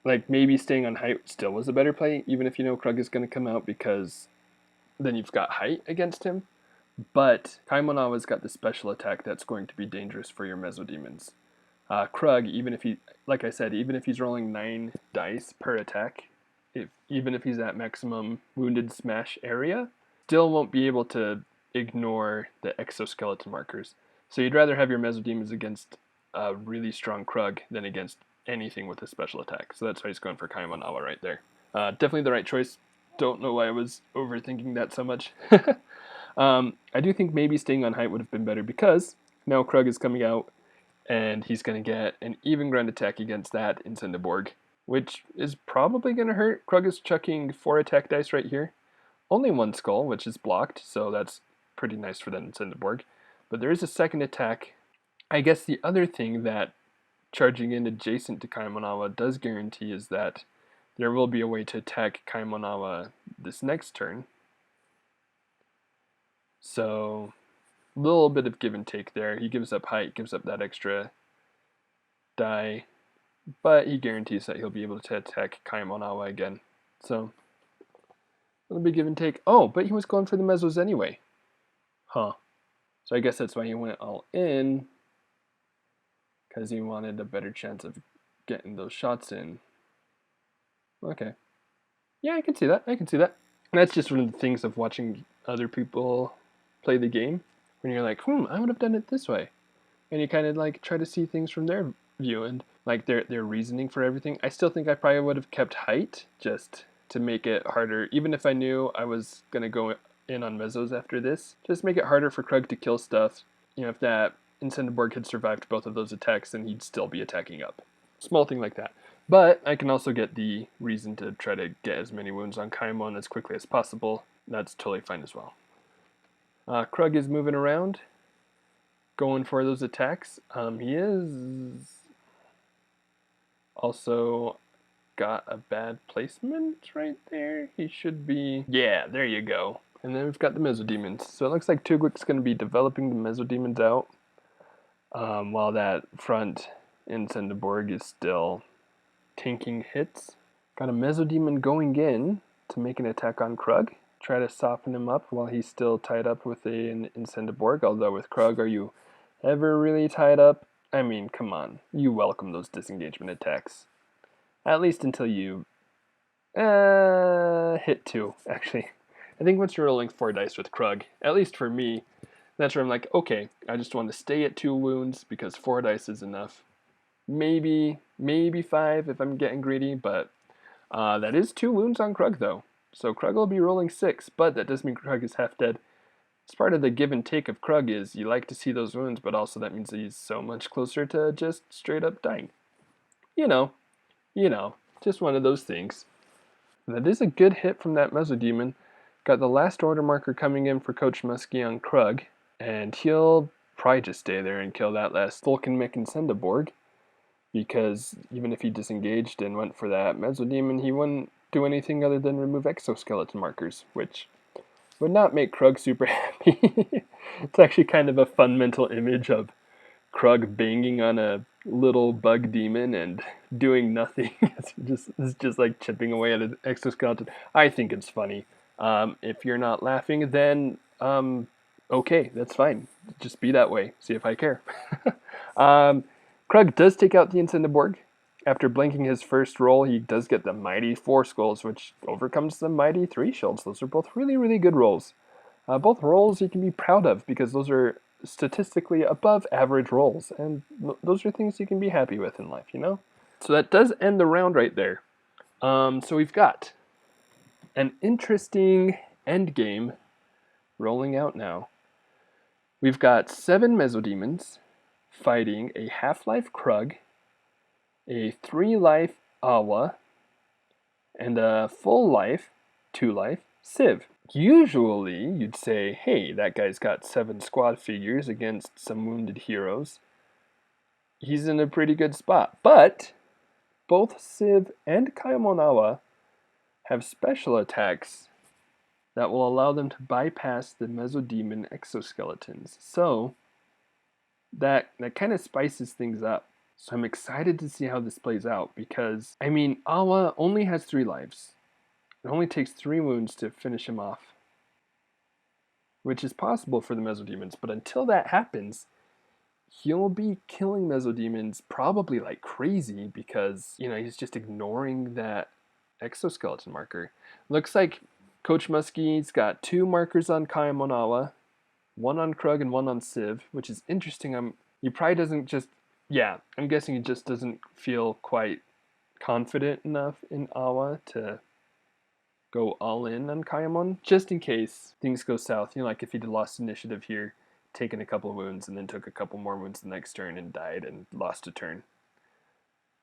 Like, maybe staying on height still was a better play, even if you know Krug is going to come out, because then you've got height against him. But Kaimonawa's got the special attack that's going to be dangerous for your Mesodemons. Krug, even if he, like I said, even if he's rolling 9 dice per attack, even if he's at maximum wounded smash area, still won't be able to ignore the exoskeleton markers. So you'd rather have your Mesodemons against a really strong Krug than against anything with a special attack. So that's why he's going for Kaimonawa right there. Definitely the right choice. Don't know why I was overthinking that so much. I do think maybe staying on height would have been better because now Krug is coming out and he's going to get an even ground attack against that Incendiborg, which is probably going to hurt. Krug is chucking 4 attack dice right here. Only 1 skull, which is blocked, so that's pretty nice for that Incendiborg. But there is a second attack. I guess the other thing that charging in adjacent to Kaimonawa does guarantee is that there will be a way to attack Kaimonawa this next turn. So, a little bit of give and take there. He gives up height, gives up that extra die, but he guarantees that he'll be able to attack Kaimonawa again. So, a little bit give and take. Oh, but he was going for the mesos anyway. Huh. So I guess that's why he went all in, because he wanted a better chance of getting those shots in. Okay. Yeah, I can see that. And that's just one of the things of watching other people play the game, when you're like, I would have done it this way. And you kind of like try to see things from their view and like their reasoning for everything. I still think I probably would have kept height just to make it harder, even if I knew I was going to go in on mesos after this. Just make it harder for Krug to kill stuff. You know, if that Incendiborg had survived both of those attacks, then he'd still be attacking up. Small thing like that. But I can also get the reason to try to get as many wounds on Kaimon as quickly as possible. That's totally fine as well. Krug is moving around, going for those attacks. He is also got a bad placement right there. He should be... Yeah, there you go. And then we've got the Mesodemons. So it looks like Tugwik's going to be developing the Mesodemons out, while that front Incendiborg is still tanking hits. Got a Mesodemon going in to make an attack on Krug. Try to soften him up while he's still tied up with an Incendiborg. Although with Krug, are you ever really tied up? I mean, come on. You welcome those disengagement attacks. At least until you hit 2, actually. I think once you're rolling 4 dice with Krug, at least for me, that's where I'm like, okay, I just want to stay at 2 wounds because 4 dice is enough. Maybe 5 if I'm getting greedy, but that is 2 wounds on Krug though. So Krug will be rolling 6, but that doesn't mean Krug is half dead. It's part of the give and take of Krug is you like to see those wounds, but also that means that he's so much closer to just straight up dying. You know, just one of those things. That is a good hit from that Mesodemon. Got the last order marker coming in for Coach Muskie on Krug, and he'll probably just stay there and kill that last Volkenmech Incendiborg, because even if he disengaged and went for that Mesodemon, he wouldn't do anything other than remove exoskeleton markers, which would not make Krug super happy. It's actually kind of a fun mental image of Krug banging on a little bug demon and doing nothing. It's just like chipping away at an exoskeleton. I think it's funny. If you're not laughing, then okay, that's fine. Just be that way. See if I care. Krug does take out the Incendiborg. After blanking his first roll, he does get the Mighty 4 Skulls, which overcomes the Mighty 3 Shields. Those are both really, really good rolls. Both rolls you can be proud of, because those are statistically above average rolls, and those are things you can be happy with in life, you know? So that does end the round right there. So we've got an interesting end game rolling out now. We've got 7 Mesodemons fighting a half-life Krug, a 3-life Awa, and a full-life, 2-life Civ. Usually, you'd say, hey, that guy's got 7 squad figures against some wounded heroes. He's in a pretty good spot. But both Civ and Kaimonawa have special attacks that will allow them to bypass the Mesodemon exoskeletons. So that kind of spices things up. So I'm excited to see how this plays out because, I mean, Awa only has 3 lives. It only takes 3 wounds to finish him off, which is possible for the Mesodemons, but until that happens, he'll be killing Mesodemons probably like crazy because, you know, he's just ignoring that exoskeleton marker. Looks like Coach Muskie's got 2 markers on Kaimonawa, 1 on Krug and 1 on Civ, which is interesting. He probably doesn't just, yeah, I'm guessing he just doesn't feel quite confident enough in Awa to go all in on Kaimon, just in case things go south. You know, like if he'd lost initiative here, taken a couple of wounds, and then took a couple more wounds the next turn and died and lost a turn,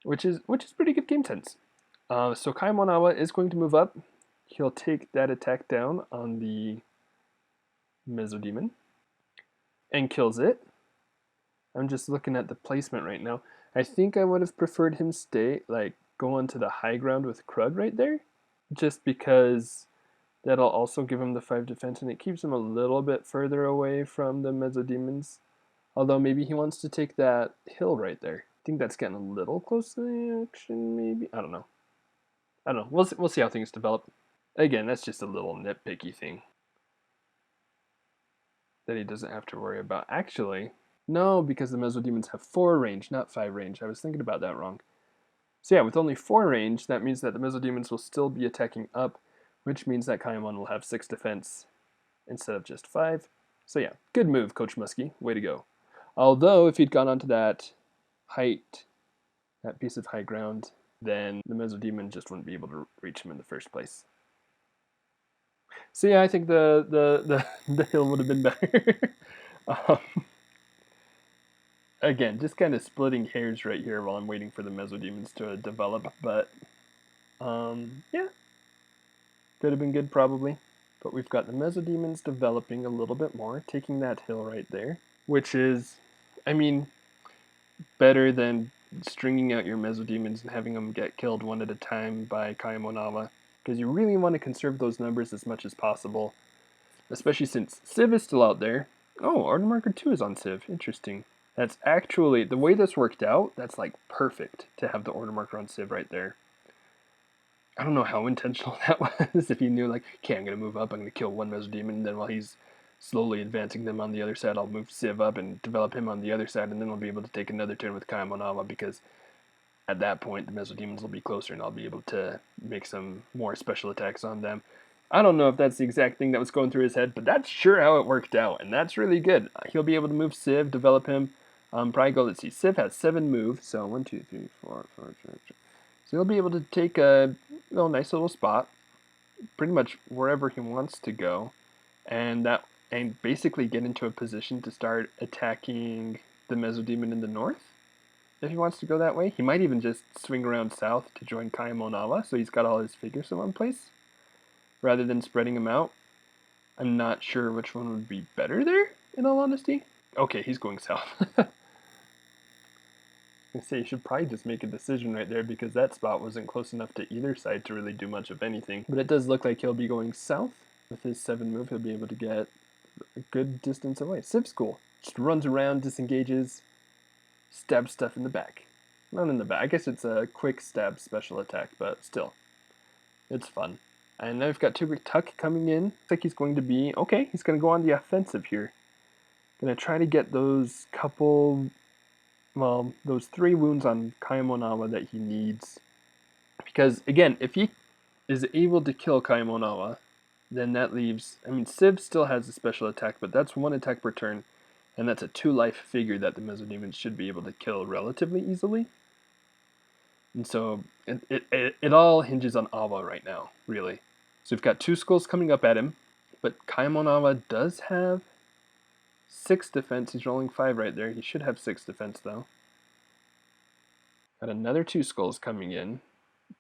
which is pretty good game sense. So Kaimonawa is going to move up. He'll take that attack down on the Mesodemon and kills it. I'm just looking at the placement right now. I think I would have preferred him stay, like, go onto the high ground with Krug right there, just because that'll also give him the 5 defense, and it keeps him a little bit further away from the Mesodemons. Although maybe he wants to take that hill right there. I think that's getting a little close to the action, maybe? I don't know. We'll see how things develop. Again, that's just a little nitpicky thing that he doesn't have to worry about. Actually, no, because the Mesodemons have 4 range, not 5 range. I was thinking about that wrong. So yeah, with only 4 range, that means that the Mesodemons will still be attacking up, which means that Kaimon will have 6 defense instead of just 5. So yeah, good move, Coach Muskie. Way to go. Although, if he'd gone onto that height, that piece of high ground, then the Mesodemon just wouldn't be able to reach him in the first place. So yeah, I think the hill would have been better. Again, just kind of splitting hairs right here while I'm waiting for the Mesodemons to develop, but yeah, could have been good probably. But we've got the Mesodemons developing a little bit more, taking that hill right there, which is, I mean, better than stringing out your Mesodemons and having them get killed one at a time by Kaimonawa, because you really want to conserve those numbers as much as possible, especially since Civ is still out there. Oh, Order Marker 2 is on Civ. Interesting. That's actually, the way this worked out, that's like perfect to have the Order Marker on Civ right there. I don't know how intentional that was. If he knew, like, okay, I'm going to move up, I'm going to kill one Mesodemon, and then while he's slowly advancing them on the other side, I'll move Civ up and develop him on the other side, and then I'll be able to take another turn with Kaimonawa, because at that point, the Mesodemons will be closer, and I'll be able to make some more special attacks on them. I don't know if that's the exact thing that was going through his head, but that's sure how it worked out, and that's really good. He'll be able to move Civ, develop him. Probably go, let's see, Civ has 7 moves, so 1, 2, 3, 4, 5, 6, 7. So he'll be able to take a nice little spot, pretty much wherever he wants to go, and basically get into a position to start attacking the Mesodemon in the north. If he wants to go that way, he might even just swing around south to join Kaimonawa, so he's got all his figures in one place, rather than spreading them out. I'm not sure which one would be better there, in all honesty. Okay, he's going south. I say you should probably just make a decision right there, because that spot wasn't close enough to either side to really do much of anything. But it does look like he'll be going south. With his 7 move, he'll be able to get a good distance away. Civ's cool. Just runs around, disengages, stabs stuff in the back. Not in the back. I guess it's a quick stab special attack, but still. It's fun. And now we've got Tuber Tuck coming in. Looks like he's going to be... Okay, he's going to go on the offensive here. Going to try to get those couple... Well, those 3 wounds on Kaimonawa that he needs. Because, again, if he is able to kill Kaimonawa, then that leaves... I mean, Civ still has a special attack, but that's 1 attack per turn. And that's a 2-life figure that the Mesodemons should be able to kill relatively easily. And so it all hinges on Awa right now, really. So we've got 2 skulls coming up at him, but Kaimon Awa does have 6 defense. He's rolling 5 right there. He should have 6 defense though. Got another 2 skulls coming in.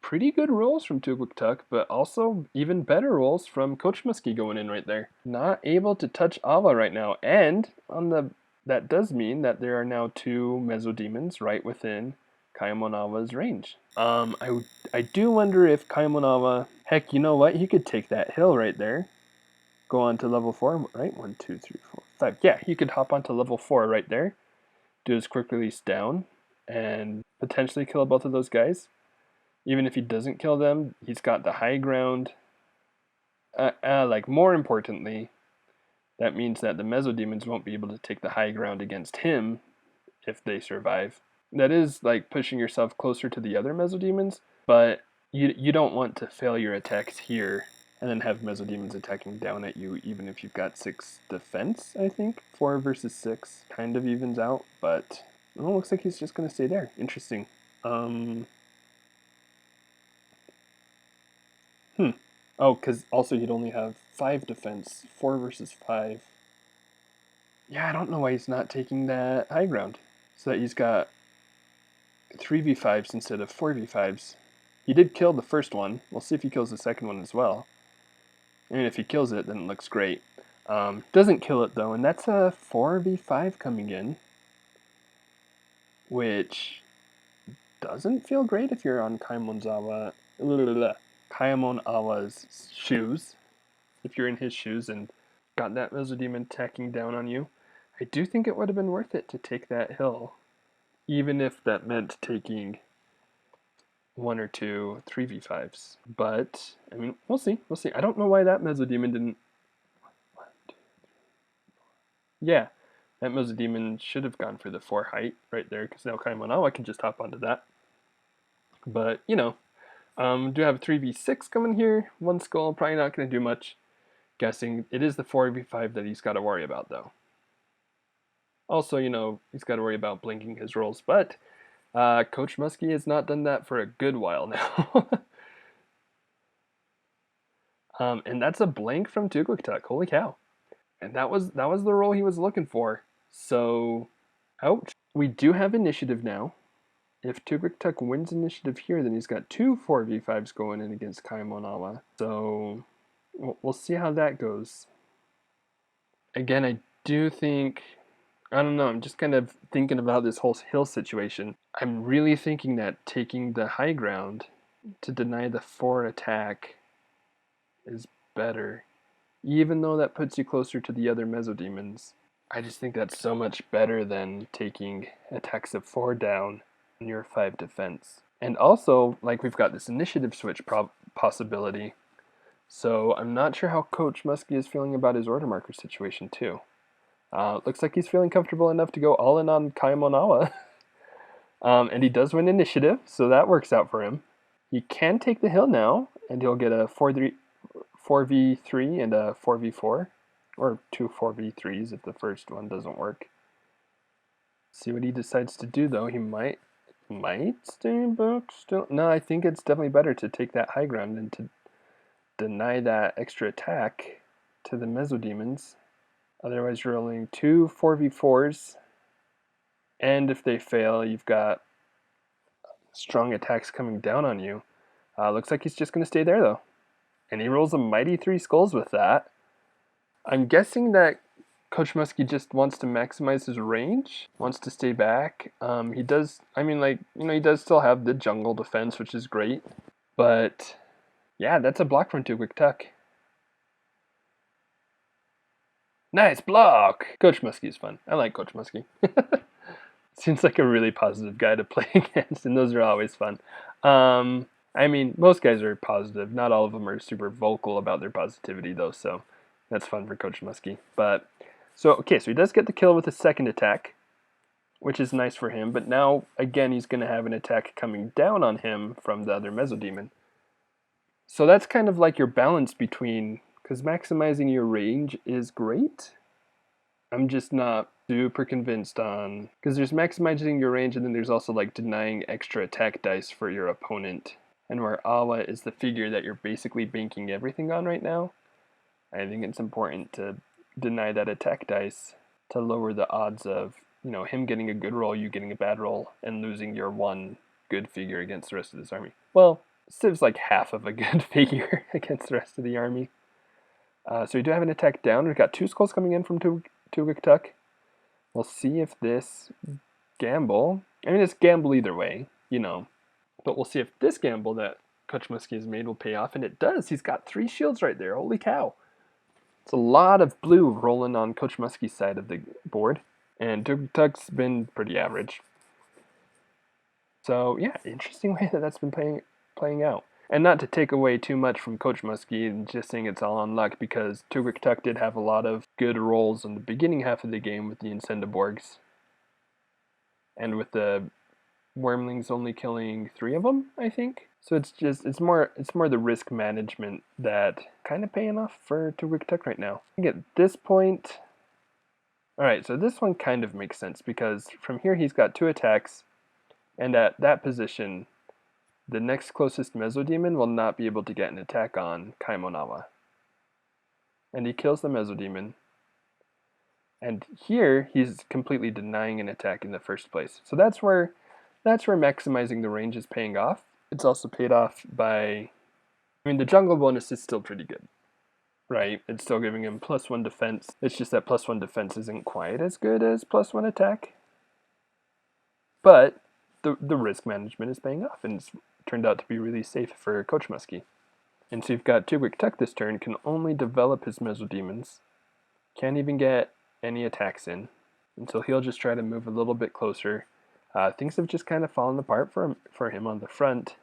Pretty good rolls from Tuguk, but also even better rolls from Coach Muskie going in right there. Not able to touch Awa right now, and that does mean that there are now 2 Mesodemons right within Kaimon Awa's range. I do wonder if Kaimon Awa, heck, you know what? He could take that hill right there. Go on to level 4, right? 1, 2, 3, 4, 5. Yeah, he could hop onto level 4 right there. Do his quick release down and potentially kill both of those guys. Even if he doesn't kill them, he's got the high ground. More importantly, that means that the Mesodemons won't be able to take the high ground against him if they survive. That is like pushing yourself closer to the other Mesodemons, but you don't want to fail your attacks here and then have Mesodemons attacking down at you even if you've got 6 defense, I think. 4 versus 6 kind of evens out, but it looks like he's just going to stay there. Interesting. Oh, because also you'd only have 5 defense, 4 versus 5. Yeah, I don't know why he's not taking that high ground. So that he's got 3v5s instead of 4v5s. He did kill the first one. We'll see if he kills the second one as well. And if he kills it, then it looks great. Doesn't kill it though, and that's a 4v5 coming in, which doesn't feel great if you're on Kaimon Awa's shoes. If you're in his shoes and got that Mesodemon attacking down on you, I do think it would have been worth it to take that hill, even if that meant taking 1 or 2 3v5s. But I mean, we'll see. I don't know why that Mesodemon didn't. 1, 2, 3, 4. Yeah, that Mesodemon should have gone for the 4 height right there, because now Kaimon Awa can just hop onto that. But you know, do have a 3v6 coming here. 1 skull, probably not going to do much. Guessing it is the 4v5 that he's got to worry about though. Also, you know, he's got to worry about blinking his rolls, but Coach Muskie has not done that for a good while now. And that's a blank from Tuguk. Holy cow. And that was the roll he was looking for. So, ouch. We do have initiative now. If Tuguk wins initiative here, then he's got 2 4v5s going in against Kaimon Awa. So, we'll see how that goes. Again, I do think, I don't know, I'm just kind of thinking about this whole hill situation. I'm really thinking that taking the high ground to deny the 4 attack is better. Even though that puts you closer to the other Mesodemons, I just think that's so much better than taking attacks of 4 down on your 5 defense. And also, like, we've got this initiative switch possibility. So I'm not sure how Coach Muskie is feeling about his order marker situation too. Looks like he's feeling comfortable enough to go all in on Kaimon Awa. And he does win initiative, so that works out for him. He can take the hill now, and he'll get a 4v3 and a 4v4, or 2 4v3s if the first one doesn't work. See what he decides to do though. He might stay back still. No, I think it's definitely better to take that high ground than to deny that extra attack to the Mesodemons. Otherwise you're rolling 2 4v4s, and if they fail, you've got strong attacks coming down on you. Looks like he's just going to stay there though. And he rolls a mighty 3 skulls with that. I'm guessing that Coach Muskie just wants to maximize his range, wants to stay back. He does, I mean, like, you know, he does still have the jungle defense, which is great. But yeah, that's a block from Tuguk. Nice block! Coach Muskie is fun. I like Coach Muskie. Seems like a really positive guy to play against, and those are always fun. I mean, most guys are positive. Not all of them are super vocal about their positivity, though, so that's fun for Coach Muskie. But, so he does get the kill with a second attack, which is nice for him, but now, again, he's going to have an attack coming down on him from the other Mesodemon. So that's kind of like your balance between, because maximizing your range is great. I'm just not super convinced on, because there's maximizing your range and then there's also like denying extra attack dice for your opponent. And where Awa is the figure that you're basically banking everything on right now, I think it's important to deny that attack dice to lower the odds of, you know, him getting a good roll, you getting a bad roll, and losing your one good figure against the rest of this army. Well, Civ's like half of a good figure against the rest of the army. So we do have an attack down. We've got 2 skulls coming in from Tuguk-Tuk. We'll see if this gamble, I mean, it's gamble either way, you know, but we'll see if this gamble that coachmuskie has made will pay off, and it does. He's got 3 shields right there. Holy cow. It's a lot of blue rolling on coachmuskie's side of the board, and Tuguk-Tuk's been pretty average. So yeah, interesting way that that's been playing out. And not to take away too much from coachmuskie and just saying it's all on luck, because Tuguk-Tuk did have a lot of good rolls in the beginning half of the game with the Incendiborgs. And with the Wormlings only killing 3 of them, I think. So it's more the risk management that kind of paying off for Tuguk-Tuk right now. I think at this point, alright, so this one kind of makes sense, because from here he's got 2 attacks, and at that position, the next closest Mesodemon will not be able to get an attack on Kaimonawa. And he kills the Mesodemon. And here, he's completely denying an attack in the first place. So that's where maximizing the range is paying off. It's also paid off by, I mean, the jungle bonus is still pretty good, right? It's still giving him +1 defense. It's just that +1 defense isn't quite as good as +1 attack. But the risk management is paying off, and it's turned out to be really safe for coachmuskie. And so you've got Tuguk-Tuk this turn, can only develop his Mesodemons, can't even get any attacks in, and so he'll just try to move a little bit closer. Things have just kind of fallen apart for him on the front.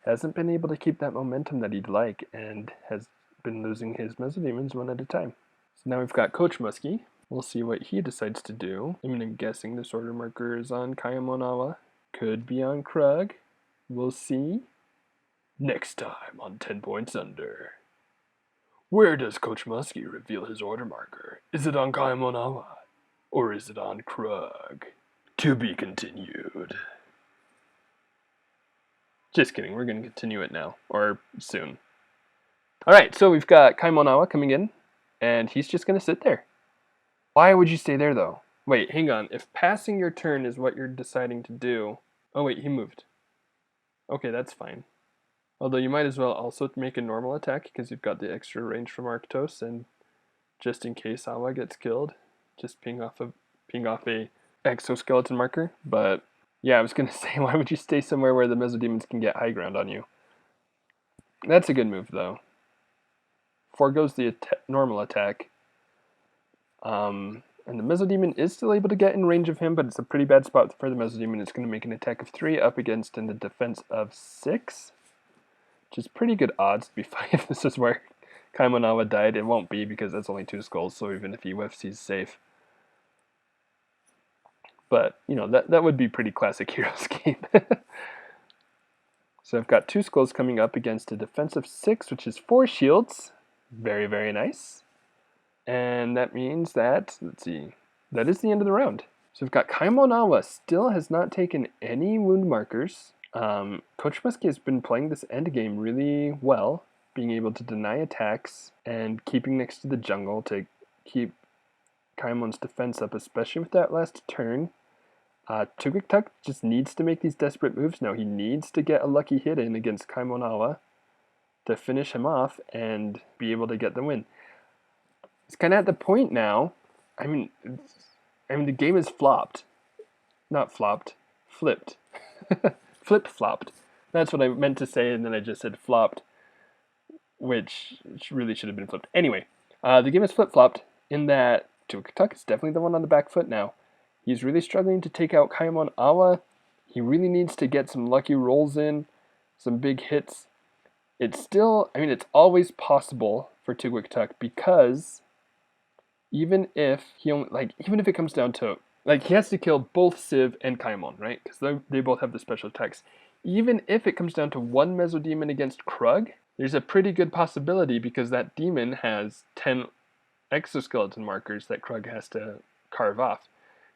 Hasn't been able to keep that momentum that he'd like, and has been losing his Mesodemons one at a time. So now we've got coachmuskie. We'll see what he decides to do. I'm guessing this order marker is on Kaimonawa. Could be on Krug. We'll see. Next time on 10 Points Under. Where does coachmuskie reveal his order marker? Is it on Kaimonawa? Or is it on Krug? To be continued. Just kidding, we're going to continue it now. Or soon. Alright, so we've got Kaimonawa coming in. And he's just going to sit there. Why would you stay there, though? Wait, hang on. If passing your turn is what you're deciding to do... Oh, wait, he moved. Okay, that's fine. Although you might as well also make a normal attack, because you've got the extra range from Arctos, and just in case Awa gets killed, just ping off a exoskeleton marker. But yeah, I was going to say, why would you stay somewhere where the Mesodemons can get high ground on you? That's a good move, though. Foregoes the normal attack. And the Mesodemon is still able to get in range of him, but it's a pretty bad spot for the Mesodemon. It's going to make an attack of 3 up against in the defense of 6, which is pretty good odds to be fine. If this is where Kaimonawa died, it won't be, because that's only 2 skulls, so even if he whiffs, he's safe. But, you know, that would be pretty classic Heroscape. So I've got 2 skulls coming up against a defense of 6, which is 4 shields. Very, very nice. And that means that, let's see, that is the end of the round. So we've got Kaimonawa still has not taken any wound markers. coachmuskie has been playing this endgame really well, being able to deny attacks and keeping next to the jungle to keep Kaimon's defense up, especially with that last turn. Tuguk-Tuk just needs to make these desperate moves now. He needs to get a lucky hit in against Kaimonawa to finish him off and be able to get the win. It's kind of at the point now. I mean, the game is flopped. Not flopped. Flipped. Flip-flopped. That's what I meant to say, and then I just said flopped, which really should have been flipped. Anyway, the game is flip-flopped in that Tuguk-Tuk is definitely the one on the back foot now. He's really struggling to take out Kaimonawa. He really needs to get some lucky rolls in, some big hits. It's still, I mean, it's always possible for Tuguk-Tuk, because even if it comes down to, he has to kill both Civ and Kaimon, right? Because they both have the special attacks. Even if it comes down to one Mesodemon against Krug, there's a pretty good possibility, because that demon has 10 exoskeleton markers that Krug has to carve off.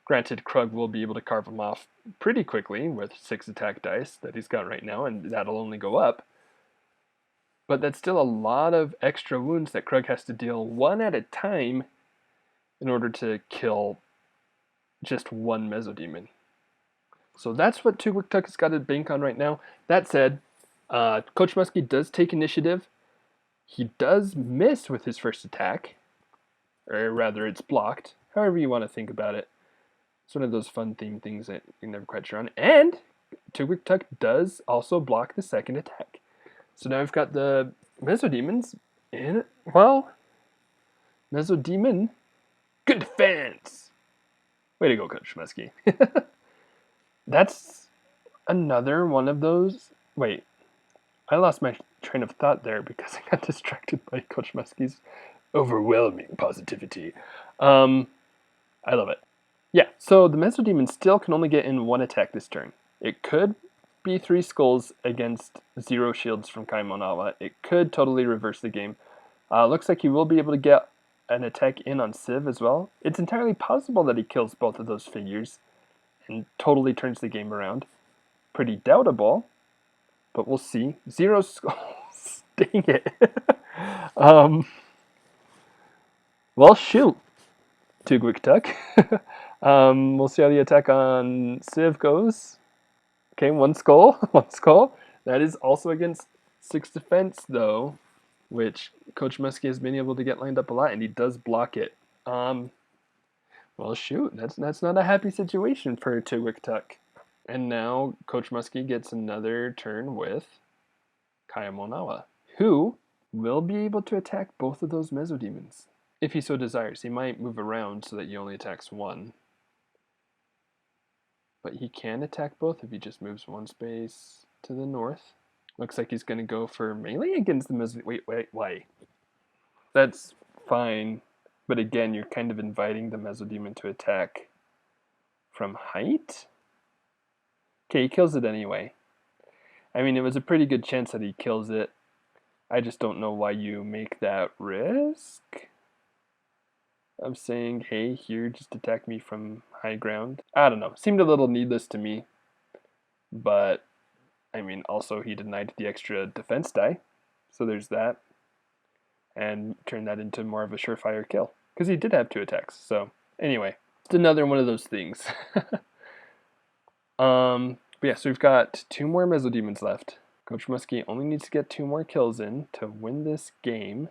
Granted, Krug will be able to carve him off pretty quickly with 6 attack dice that he's got right now, and that'll only go up. But that's still a lot of extra wounds that Krug has to deal one at a time in order to kill just one Mesodemon. So that's what Tugwik Tuk has got to bank on right now. That said, Coach Muskie does take initiative. He does miss with his first attack. Or rather, it's blocked. However you want to think about it. It's one of those fun theme things that you're never quite sure on. And Tugwik Tuk does also block the second attack. So now we've got the Mesodemons in, well, Mesodemon, good defense. Way to go, Coach Muskie. That's another one of those. Wait, I lost my train of thought there because I got distracted by Coach Muskie's overwhelming positivity. I love it. Yeah, so the Mesodemon still can only get in one attack this turn. It could be 3 skulls against 0 shields from Kaimonawa. It could totally reverse the game. Looks like he will be able to get an attack in on Civ as well. It's entirely possible that he kills both of those figures and totally turns the game around. Pretty doubtable, but we'll see. 0 skulls. Dang it. Well, shoot. Tugwik Tuk. We'll see how the attack on Civ goes. Okay, 1 skull. 1 skull. That is also against 6 defense, though, which Coach Muskie has been able to get lined up a lot, and he does block it. Well, shoot, that's not a happy situation for Tugwik Tuk. And now Coach Muskie gets another turn with Kaimonawa, who will be able to attack both of those Mesodemons. If he so desires. He might move around so that he only attacks 1. But he can attack both if he just moves 1 space to the north. Looks like he's going to go for melee against the Mesodemon. Wait, why? That's fine. But again, you're kind of inviting the Mesodemon to attack from height? Okay, he kills it anyway. I mean, it was a pretty good chance that he kills it. I just don't know why you make that risk of saying, hey, here, just attack me from high ground. I don't know. Seemed a little needless to me. But, I mean, also he denied the extra defense die. So there's that. And turned that into more of a surefire kill. Because he did have 2 attacks. So, anyway. It's another one of those things. But yeah, so we've got 2 more Mesodemons left. Coach Muskie only needs to get 2 more kills in to win this game.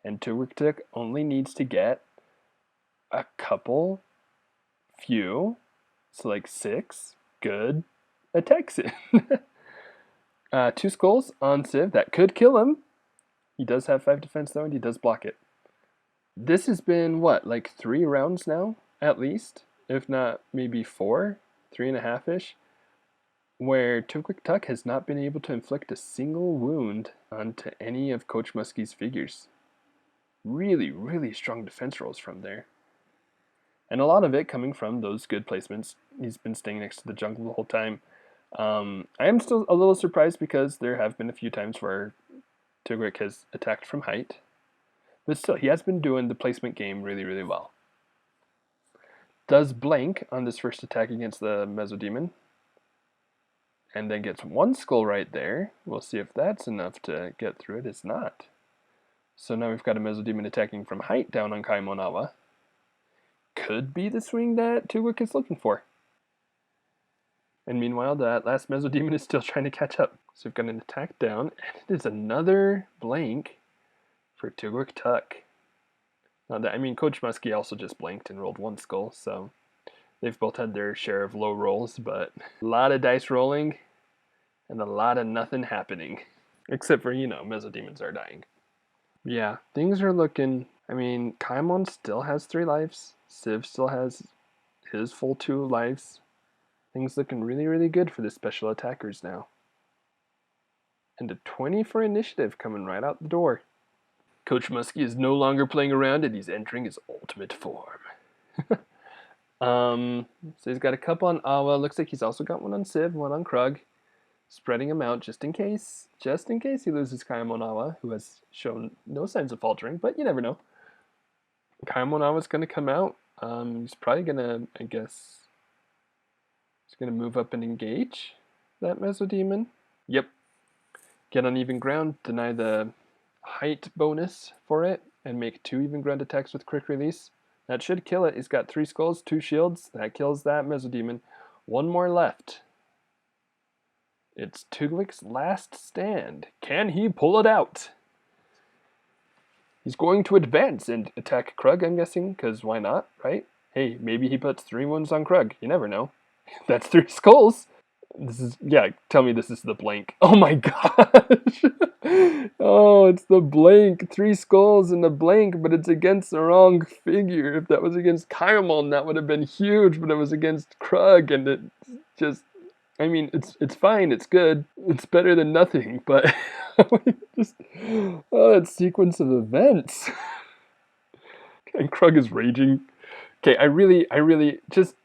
And Tugwik Tuk only needs to get a couple, few, so like 6 good attacks in. 2 skulls on Civ, that could kill him. He does have 5 defense though, and he does block it. This has been, what, like 3 rounds now, at least? If not, maybe 4, 3.5-ish, where Tugwik Tuk has not been able to inflict a single wound onto any of Coach Muskie's figures. Really, really strong defense rolls from there. And a lot of it coming from those good placements. He's been staying next to the jungle the whole time. I am still a little surprised because there have been a few times where Tugwik has attacked from height. But still, he has been doing the placement game really, really well. Does blank on this first attack against the Mesodemon. And then gets 1 skull right there. We'll see if that's enough to get through it. It's not. So now we've got a Mesodemon attacking from height down on Kaimonawa. Could be the swing that Tugwik is looking for. And meanwhile, that last Mesodemon is still trying to catch up. So we've got an attack down, and it is another blank for Tugwik Tuk. Now that, I mean, Coach Muskie also just blanked and rolled 1 skull, so they've both had their share of low rolls, but a lot of dice rolling and a lot of nothing happening. Except for, you know, Mesodemons are dying. Yeah, things are looking, I mean, Kaimon still has 3 lives. Civ still has his full 2 lives. Things looking really, really good for the special attackers now. And a 20 for initiative coming right out the door. Coach Muskie is no longer playing around and he's entering his ultimate form. So he's got a couple on Awa. Looks like he's also got 1 on Civ, 1 on Krug. Spreading him out just in case he loses Kaimonawa, who has shown no signs of faltering, but you never know. Kaimonawa's going to come out He's probably gonna, I guess, he's gonna move up and engage that Mesodemon. Yep. Get on even ground, deny the height bonus for it, and make 2 even ground attacks with quick release. That should kill it. He's got 3 skulls, 2 shields. That kills that Mesodemon. 1 more left. It's Tuglik's last stand. Can he pull it out? He's going to advance and attack Krug, I'm guessing, because why not, right? Hey, maybe he puts 3 wounds on Krug. You never know. That's 3 skulls. This is, yeah, tell me this is the blank. Oh my gosh! Oh, it's the blank. 3 skulls and the blank, but it's against the wrong figure. If that was against Kaimon, that would have been huge, but it was against Krug, and it just... I mean, it's fine, it's good, it's better than nothing, but just, oh, that sequence of events. And Krug is raging. Okay, I really, just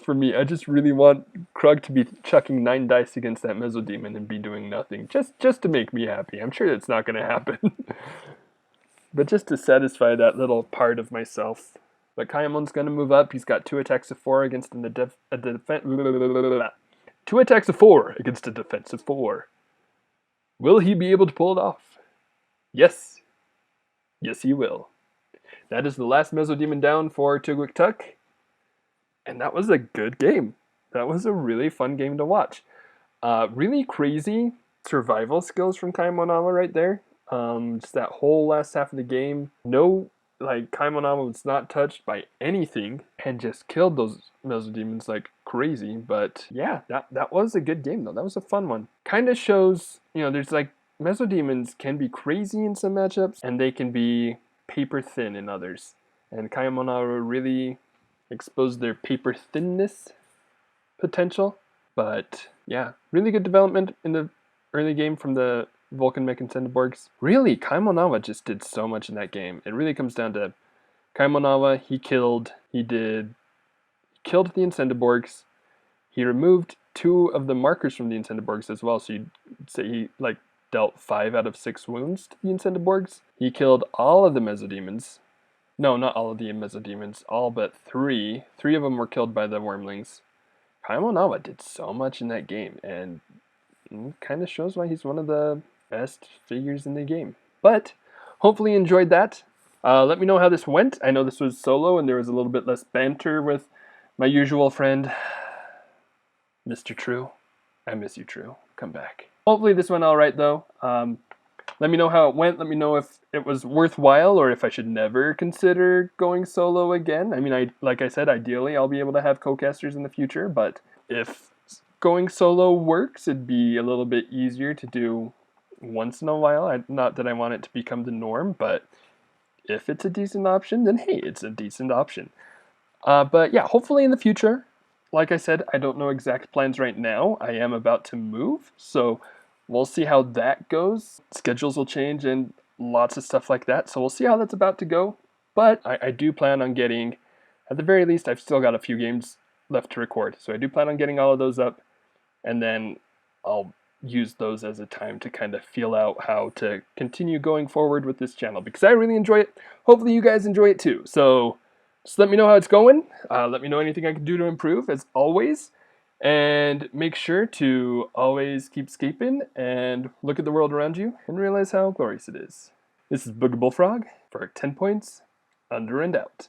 for me, I just really want Krug to be chucking 9 dice against that Mesodemon and be doing nothing, just to make me happy. I'm sure it's not going to happen. But just to satisfy that little part of myself. But Kaimon's going to move up. He's got 2 attacks of 4 against a defense. 2 attacks of 4 against a defense of 4. Will he be able to pull it off? Yes. Yes, he will. That is the last Mesodemon down for Tuglik Tuk. And that was a good game. That was a really fun game to watch. Really crazy survival skills from Kaimonama right there. Just that whole last half of the game. No, like, Kaimonama was not touched by anything and just killed those Mesodemons like crazy. But yeah, that was a good game though. That was a fun one. Kind of shows, you know, there's like, Mesodemons can be crazy in some matchups and they can be paper thin in others. And Kaimonama really exposed their paper thinness potential. But yeah, really good development in the early game from the Vulcan Mech and Sendaborgs. Really, Kaimonama just did so much in that game. It really comes down to Kaimonama. He killed the Incendiborgs. He removed 2 of the markers from the Incendiborgs as well. So you'd say he like dealt 5 out of 6 wounds to the Incendiborgs. He killed all of the Mesodemons. No, not all of the Mesodemons. All but 3. 3 of them were killed by the Wormlings. Kaimonama did so much in that game, and kind of shows why he's one of the best figures in the game. But hopefully you enjoyed that. Let me know how this went. I know this was solo and there was a little bit less banter with my usual friend, Mr. True. I miss you, True. Come back. Hopefully this went all right though. Let me know how it went. Let me know if it was worthwhile or if I should never consider going solo again. I mean, like I said, ideally I'll be able to have co-casters in the future, but if going solo works, it'd be a little bit easier to do once in a while. Not that I want it to become the norm, but if it's a decent option, then hey, it's a decent option. But yeah, hopefully in the future. Like I said, I don't know exact plans right now. I am about to move, so we'll see how that goes. Schedules will change and lots of stuff like that, so we'll see how that's about to go. But I do plan on getting, at the very least, I've still got a few games left to record, so I do plan on getting all of those up, and then I'll use those as a time to kind of feel out how to continue going forward with this channel, because I really enjoy it. Hopefully you guys enjoy it too. So just let me know how it's going. Let me know anything I can do to improve, as always. And make sure to always keep scaping and look at the world around you and realize how glorious it is. This is Booger Bullfrog for 10 points, under and out.